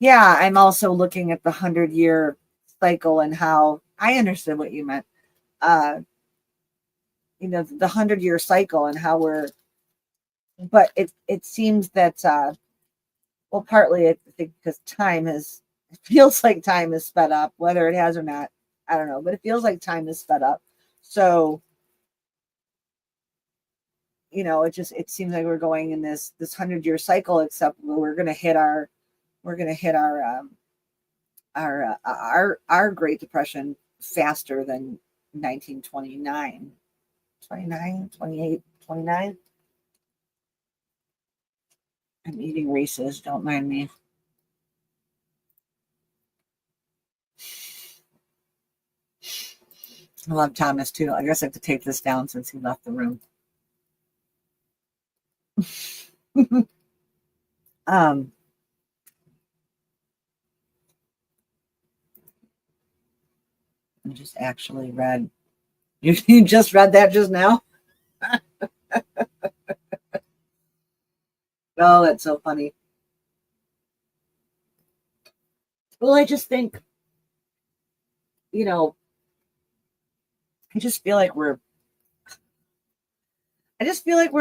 I'm also looking at the 100-year cycle and how I understood what you meant. The 100-year cycle and how but it seems that well, partly I think because it feels like time is sped up, whether it has or not, I don't know, but it feels like time is sped up. So, it seems like we're going in this 100-year cycle, except we're going to hit our Great Depression faster than 1929, 29, 28, 29. I'm eating Reese's, don't mind me. I love Thomas too. I guess I have to take this down since he left the room. I just actually read. You just read that just now? Oh, that's so funny. Well, I just think, I just feel like we're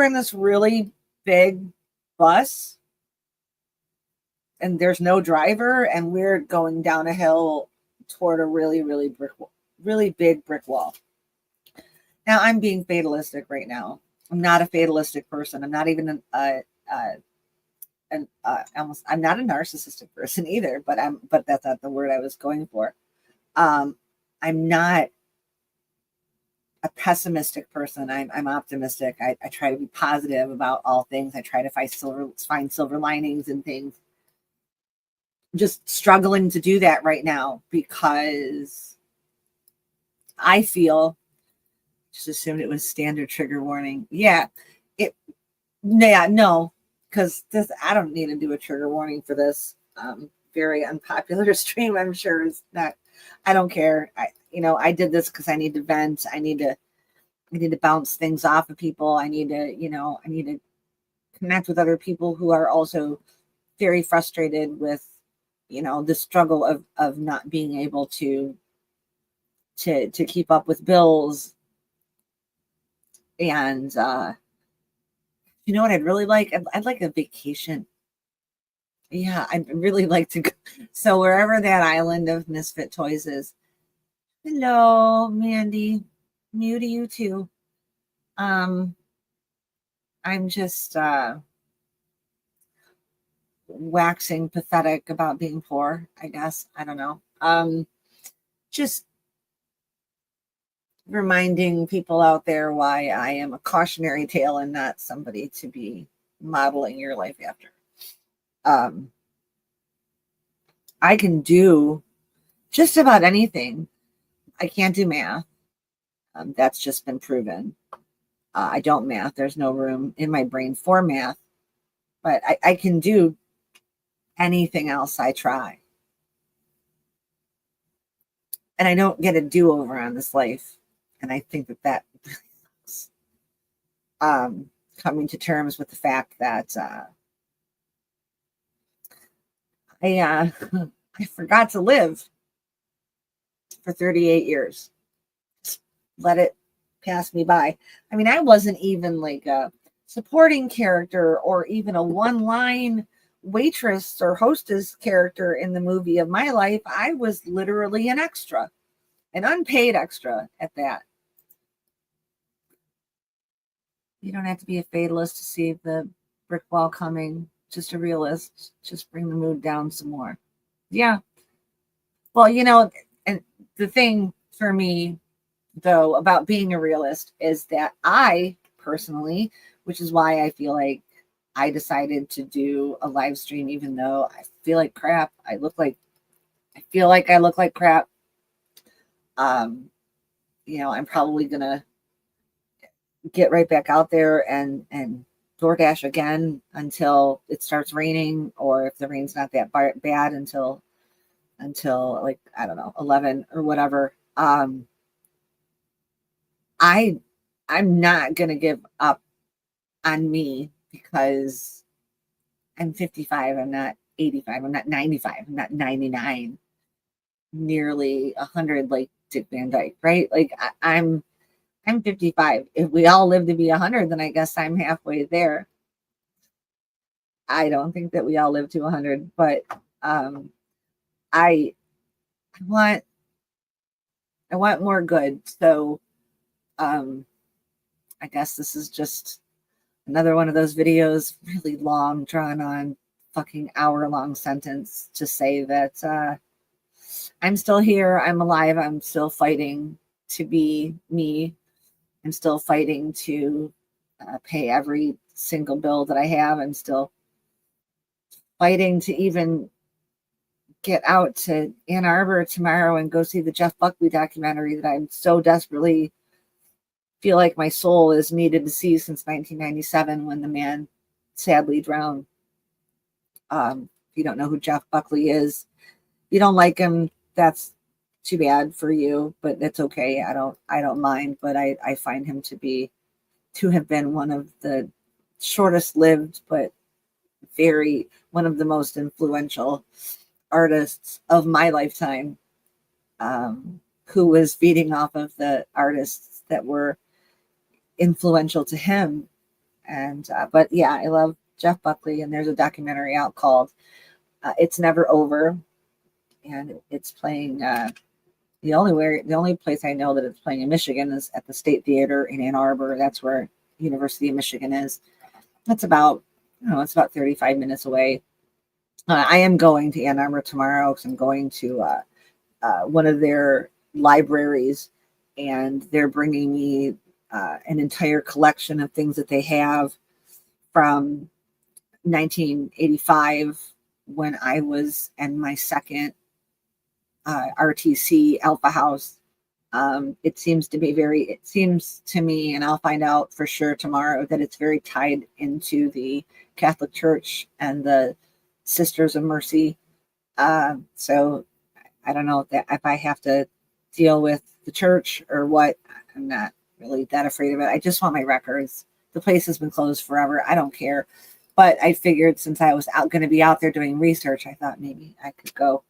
in this really big bus and there's no driver and we're going down a hill toward a really, really big brick wall. Now I'm being fatalistic right now. I'm not a fatalistic person. I'm not even I'm not a narcissistic person either, but that's not the word I was going for. I'm not a pessimistic person. I'm optimistic. I try to be positive about all things. I try to find silver linings in things. Just struggling to do that right now because I feel, just assumed it was standard trigger warning. Yeah, no, because I don't need to do a trigger warning for this very unpopular stream. I'm sure it's not. I don't care. I did this because I need to vent. I need to bounce things off of people. I need to connect with other people who are also very frustrated with, the struggle of not being able to keep up with bills. And you know what I'd really like? I'd like a vacation. Yeah, I'd really like to go. So wherever that island of misfit toys is. Hello, Mandy. New to you too. I'm just waxing pathetic about being poor, I guess. I don't know. Just reminding people out there why I am a cautionary tale and not somebody to be modeling your life after. I can do just about anything. I can't do math. That's just been proven. I don't math. There's no room in my brain for math, but I can do anything else I try. And I don't get a do-over on this life. And I think that coming to terms with the fact that I forgot to live for 38 years. let it pass me by. I mean, I wasn't even like a supporting character or even a one-line waitress or hostess character in the movie of my life. I was literally an extra, an unpaid extra at that. You don't have to be a fatalist to see the brick wall coming. Just a realist. Just bring the mood down some more. Yeah. Well, and the thing for me, though, about being a realist is that I personally, which is why I feel like I decided to do a live stream, even though I feel like crap. I feel like I look like crap. I'm probably gonna get right back out there and DoorDash again until it starts raining, or if the rain's not that bad until like, I don't know, 11 or whatever. I'm not gonna give up on me because I'm 55. I'm not 85. I'm not 95. I'm not 99. Nearly 100, like Dick Van Dyke, right? Like I'm 55. If we all live to be 100, then I guess I'm halfway there. I don't think that we all live to 100, but I want more good. So I guess this is just another one of those videos, really long, drawn on, fucking hour-long sentence to say that I'm still here. I'm alive. I'm still fighting to be me. I'm still fighting to pay every single bill that I have. I'm still fighting to even get out to Ann Arbor tomorrow and go see the Jeff Buckley documentary that I'm so desperately feel like my soul is needed to see since 1997, when the man sadly drowned. If you don't know who Jeff Buckley is, you don't like him, that's too bad for you, but that's okay. I don't mind, but I find him to have been one of the shortest lived, but one of the most influential artists of my lifetime, who was feeding off of the artists that were influential to him. And but yeah, I love Jeff Buckley, and there's a documentary out called It's Never Over, and it's playing the only place I know that it's playing in Michigan is at the State Theater in Ann Arbor. That's where University of Michigan is. That's about, it's about 35 minutes away. I am going to Ann Arbor tomorrow because I'm going to one of their libraries, and they're bringing me an entire collection of things that they have from 1985, when I was in my second RTC Alpha House. It seems to me, and I'll find out for sure tomorrow, that it's very tied into the Catholic Church and the Sisters of Mercy. So I don't know if I have to deal with the church or what. I'm not really that afraid of it. I just want my records. The place has been closed forever. I don't care. But I figured, since I was going to be out there doing research, I thought maybe I could go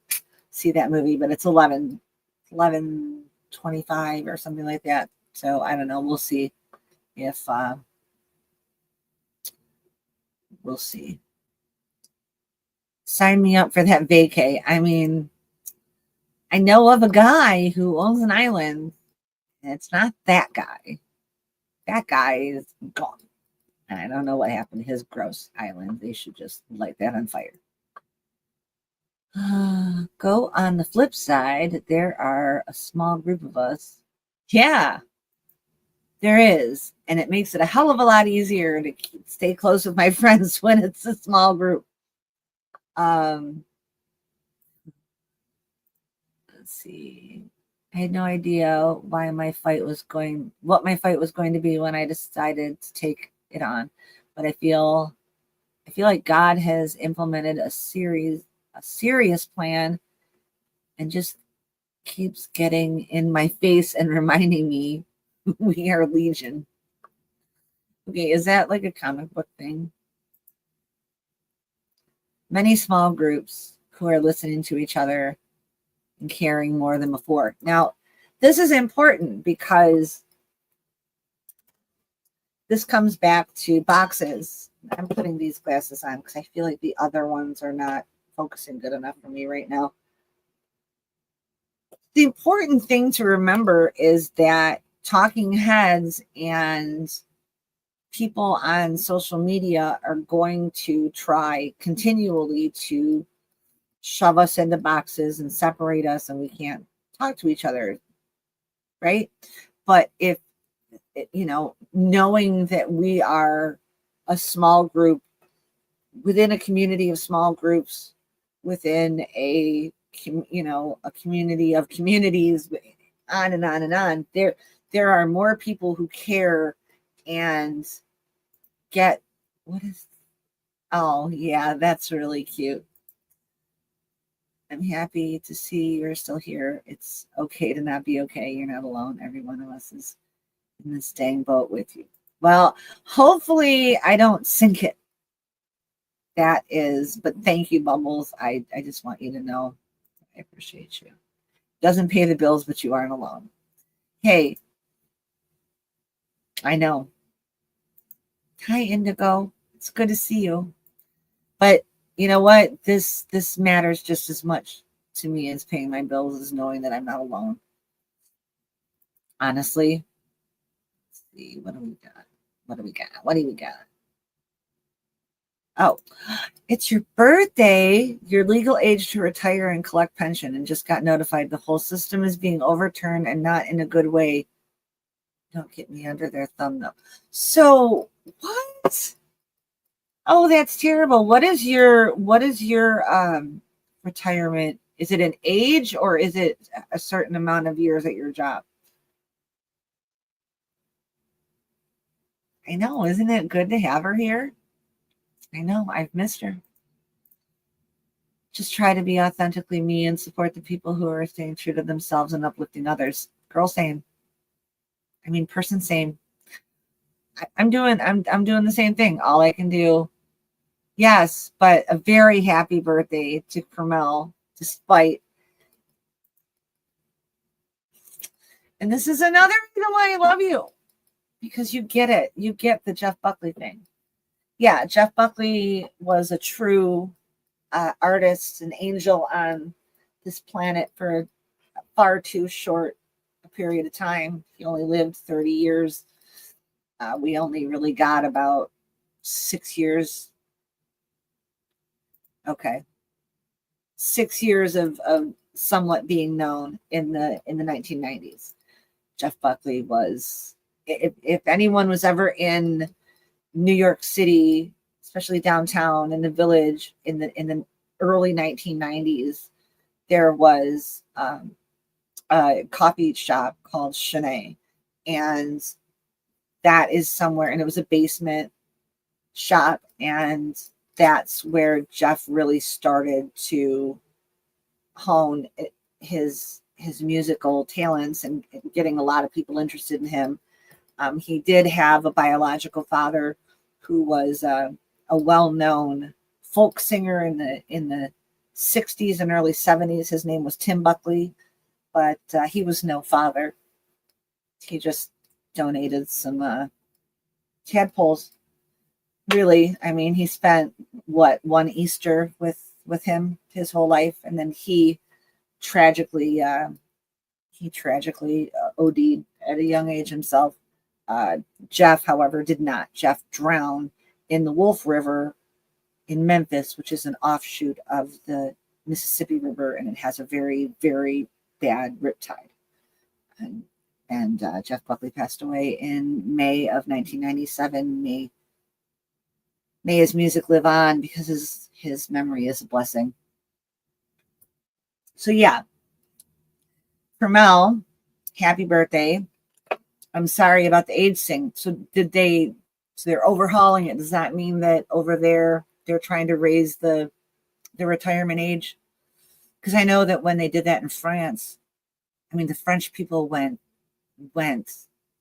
see that movie. But it's 11:25 or something like that. So I don't know. We'll see if we'll see. Sign me up for that vacay. I mean, I know of a guy who owns an island, and it's not that guy. That guy is gone. And I don't know what happened to his gross island. They should just light that on fire. Go on the flip side, there are a small group of us. Yeah, there is. And it makes it a hell of a lot easier to stay close with my friends when it's a small group. Let's see. I had no idea what my fight was going to be when I decided to take it on. But I feel like God has implemented a serious plan, and just keeps getting in my face and reminding me we are Legion. Okay, is that like a comic book thing? Many small groups who are listening to each other and caring more than before. Now, this is important because this comes back to boxes. I'm putting these glasses on because I feel like the other ones are not focusing good enough for me right now. The important thing to remember is that talking heads and people on social media are going to try continually to shove us into boxes and separate us, and we can't talk to each other, right? But if, knowing that we are a small group within a community of small groups within a community of communities, on and on and on, there are more people who care and get oh yeah, that's really cute. I'm happy to see you're still here. It's okay to not be okay. You're not alone. Every one of us is in this dang boat with you. Well, hopefully I don't sink it. That is, but thank you, Bubbles. I just want you to know I appreciate you. Doesn't pay the bills, but you aren't alone. Hey, I know. Hi, Indigo. It's good to see you. But you know what? This matters just as much to me as paying my bills, is knowing that I'm not alone. Honestly. Let's see, what do we got? What do we got? Oh, it's your birthday. Your legal age to retire and collect pension, and just got notified the whole system is being overturned, and not in a good way. Don't get me under their thumb though. So what? Oh, that's terrible. What is your retirement? Is it an age, or is it a certain amount of years at your job? I know, isn't it good to have her here? I know, I've missed her. Just try to be authentically me and support the people who are staying true to themselves and uplifting others. Girl, same. I mean, person, same. I'm doing the same thing. All I can do. Yes, but a very happy birthday to Carmel, despite. And this is another reason why I love you, because you get it. You get the Jeff Buckley thing. Yeah, Jeff Buckley was a true artist, an angel on this planet for a far too short a period of time. He only lived 30 years. We only really got about 6 years. Okay. 6 years of somewhat being known in the 1990s. Jeff Buckley was, if anyone was ever in New York City, especially downtown in the Village in the early 1990s, there was a coffee shop called Shanae, and that is somewhere, and it was a basement shop, and that's where Jeff really started to hone his musical talents and getting a lot of people interested in him. He did have a biological father who was a well-known folk singer in the 60s and early 70s. His name was Tim Buckley, but he was no father. He just donated some tadpoles. Really, I mean, he spent one Easter with him his whole life, and then he tragically OD'd at a young age himself. Jeff, however, did not. Jeff drowned in the Wolf River in Memphis, which is an offshoot of the Mississippi River, and it has a very, very bad riptide. And Jeff Buckley passed away in May of 1997. May his music live on, because his memory is a blessing. So yeah, Carmel, happy birthday. I'm sorry about the age thing. So they're overhauling it. Does that mean that over there they're trying to raise the retirement age? Because I know that when they did that in France, I mean, the French people went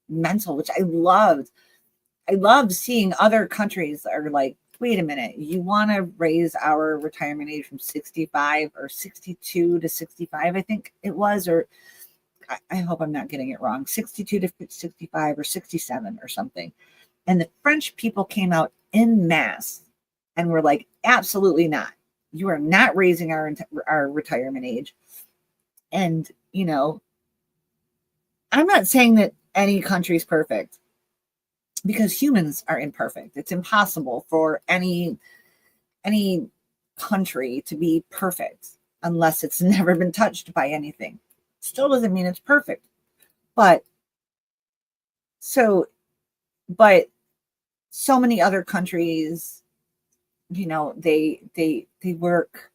mental, which I loved. I love seeing other countries are like, wait a minute, you want to raise our retirement age from 65 or 62 to 65, I think it was, or I hope I'm not getting it wrong, 62 to 65 or 67 or something. And the French people came out en masse and were like, absolutely not. You are not raising our retirement age. And, you know, I'm not saying that any country is perfect because humans are imperfect. It's impossible for any country to be perfect unless it's never been touched by anything. Still doesn't mean it's perfect. But so many other countries, you know, they work,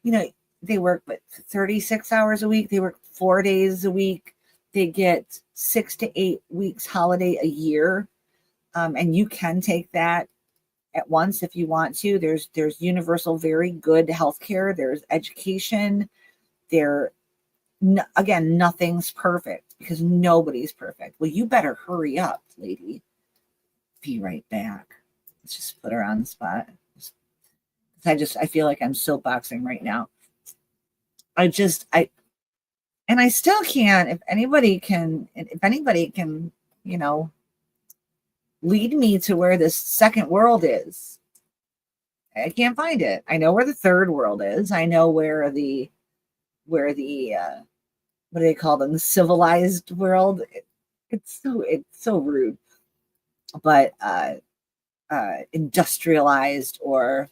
you know, they work 36 hours a week. They work 4 days a week. They get 6 to 8 weeks holiday a year. And you can take that at once if you want to. There's universal, very good healthcare. There's education. Again, nothing's perfect because nobody's perfect. Well, you better hurry up, lady. Be right back. Let's just put her on the spot. I feel like I'm soapboxing right now. I still can't. If anybody can, you know, lead me to where this second world is. I can't find it. I know where the third world is. I know where the what do they call them? The civilized world. It's so rude. But industrialized, or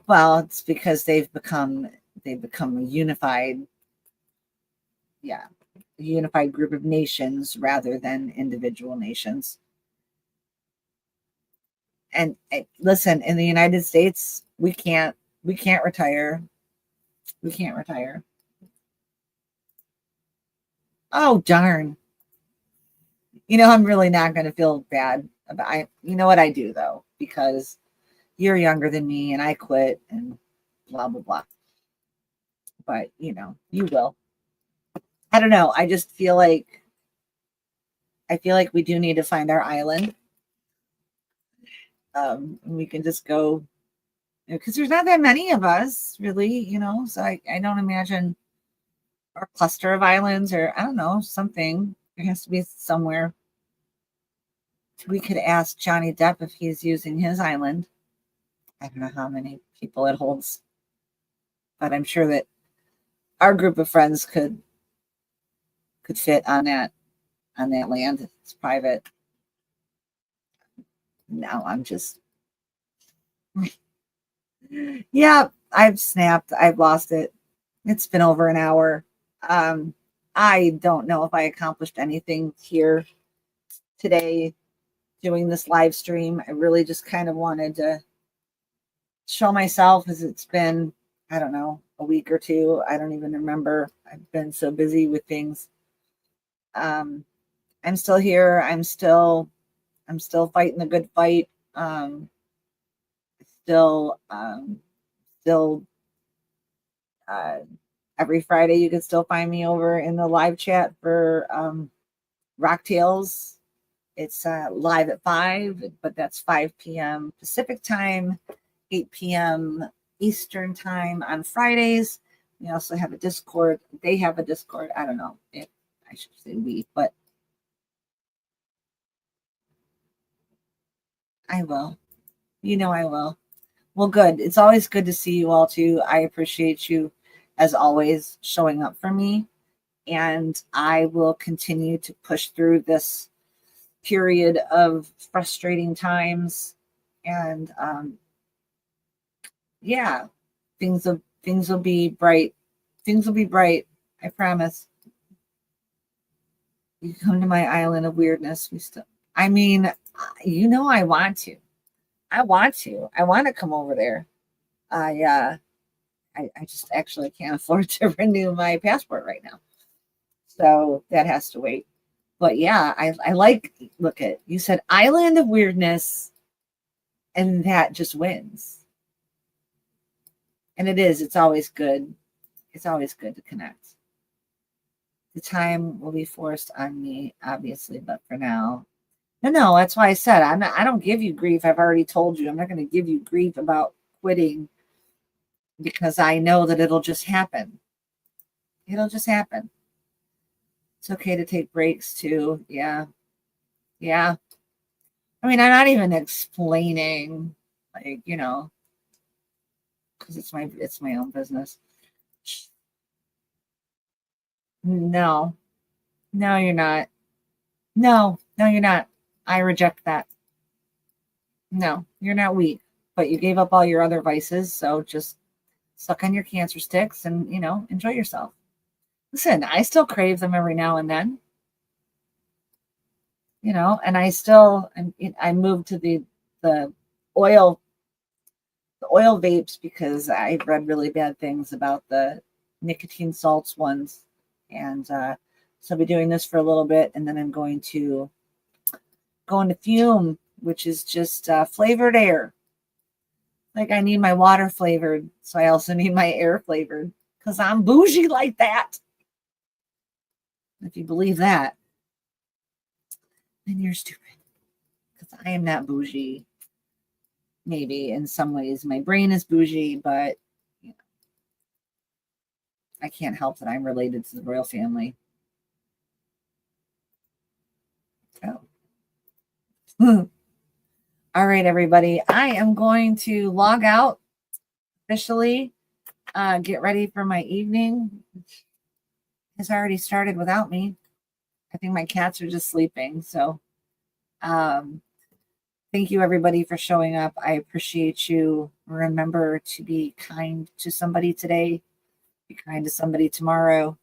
well, it's because they've become a unified, a unified group of nations rather than individual nations. And listen, in the United States, we can't retire. We can't retire. Oh, darn. You know, I'm really not going to feel bad about you know what I do though, because you're younger than me and I quit and blah, blah, blah. But, you know, you will. I don't know. I just feel like we do need to find our island. We can just go, because there's not that many of us really, you know, so I don't imagine, or a cluster of islands, or I don't know, something. There has to be somewhere. We could ask Johnny Depp if he's using his island. I don't know how many people it holds, but I'm sure that our group of friends could fit on that land. It's private. No, I'm just yeah, I've snapped. I've lost it. It's been over an hour. I don't know if I accomplished anything here today doing this live stream. I really just kind of wanted to show myself, as it's been, I don't know, a week or two. I don't even remember. I've been so busy with things. I'm still here. I'm still fighting the good fight. Still every Friday you can still find me over in the live chat for Rock Tales. It's live at 5, but that's 5 p.m. Pacific time, 8 p.m. Eastern time on Fridays. We also have a Discord. They have a Discord. I don't know if I should say we, but I will. You know I will. Well, good. It's always good to see you all too. I appreciate you, as always, showing up for me. And I will continue to push through this period of frustrating times. And yeah, things will be bright. Things will be bright. I promise. You come to my island of weirdness. I mean, you know, I want to come over there. I just actually can't afford to renew my passport right now. So that has to wait. But yeah, I like, look at, you said island of weirdness, and that just wins. And it's always good. It's always good to connect. The time will be forced on me, obviously, but for now, no, that's why I said I don't give you grief. I've already told you I'm not going to give you grief about quitting because I know that it'll just happen. It'll just happen. It's okay to take breaks too. Yeah. Yeah. I mean, I'm not even explaining, like, because it's my own business. No, no, you're not. No, you're not. I reject that. No, you're not weak, but you gave up all your other vices. So just suck on your cancer sticks and, enjoy yourself. Listen, I still crave them every now and then, and I moved to the oil, the oil vapes because I've read really bad things about the nicotine salts ones. And so I'll be doing this for a little bit, and then I'm going to go into fume, which is just flavored air. Like I need my water flavored, so I also need my air flavored because I'm bougie like that. If you believe that, then you're stupid. Because I am not bougie. Maybe in some ways my brain is bougie, but I can't help that I'm related to the royal family. Oh. All right, everybody. I am going to log out officially. Get ready for my evening. It's already started without me. I think my cats are just sleeping. So thank you, everybody, for showing up. I appreciate you. Remember to be kind to somebody today. Be kind to somebody tomorrow.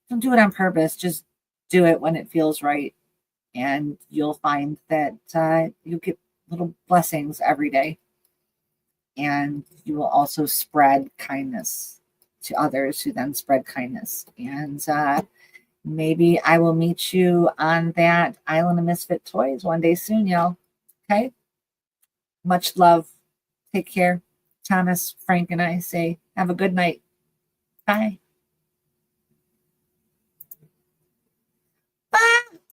Don't do it on purpose. Just do it when it feels right. And you'll find that you'll get little blessings every day. And you will also spread kindness to others who then spread kindness. And maybe I will meet you on that Island of Misfit Toys one day soon, y'all. Okay? Much love. Take care. Thomas, Frank, and I say have a good night. Bye.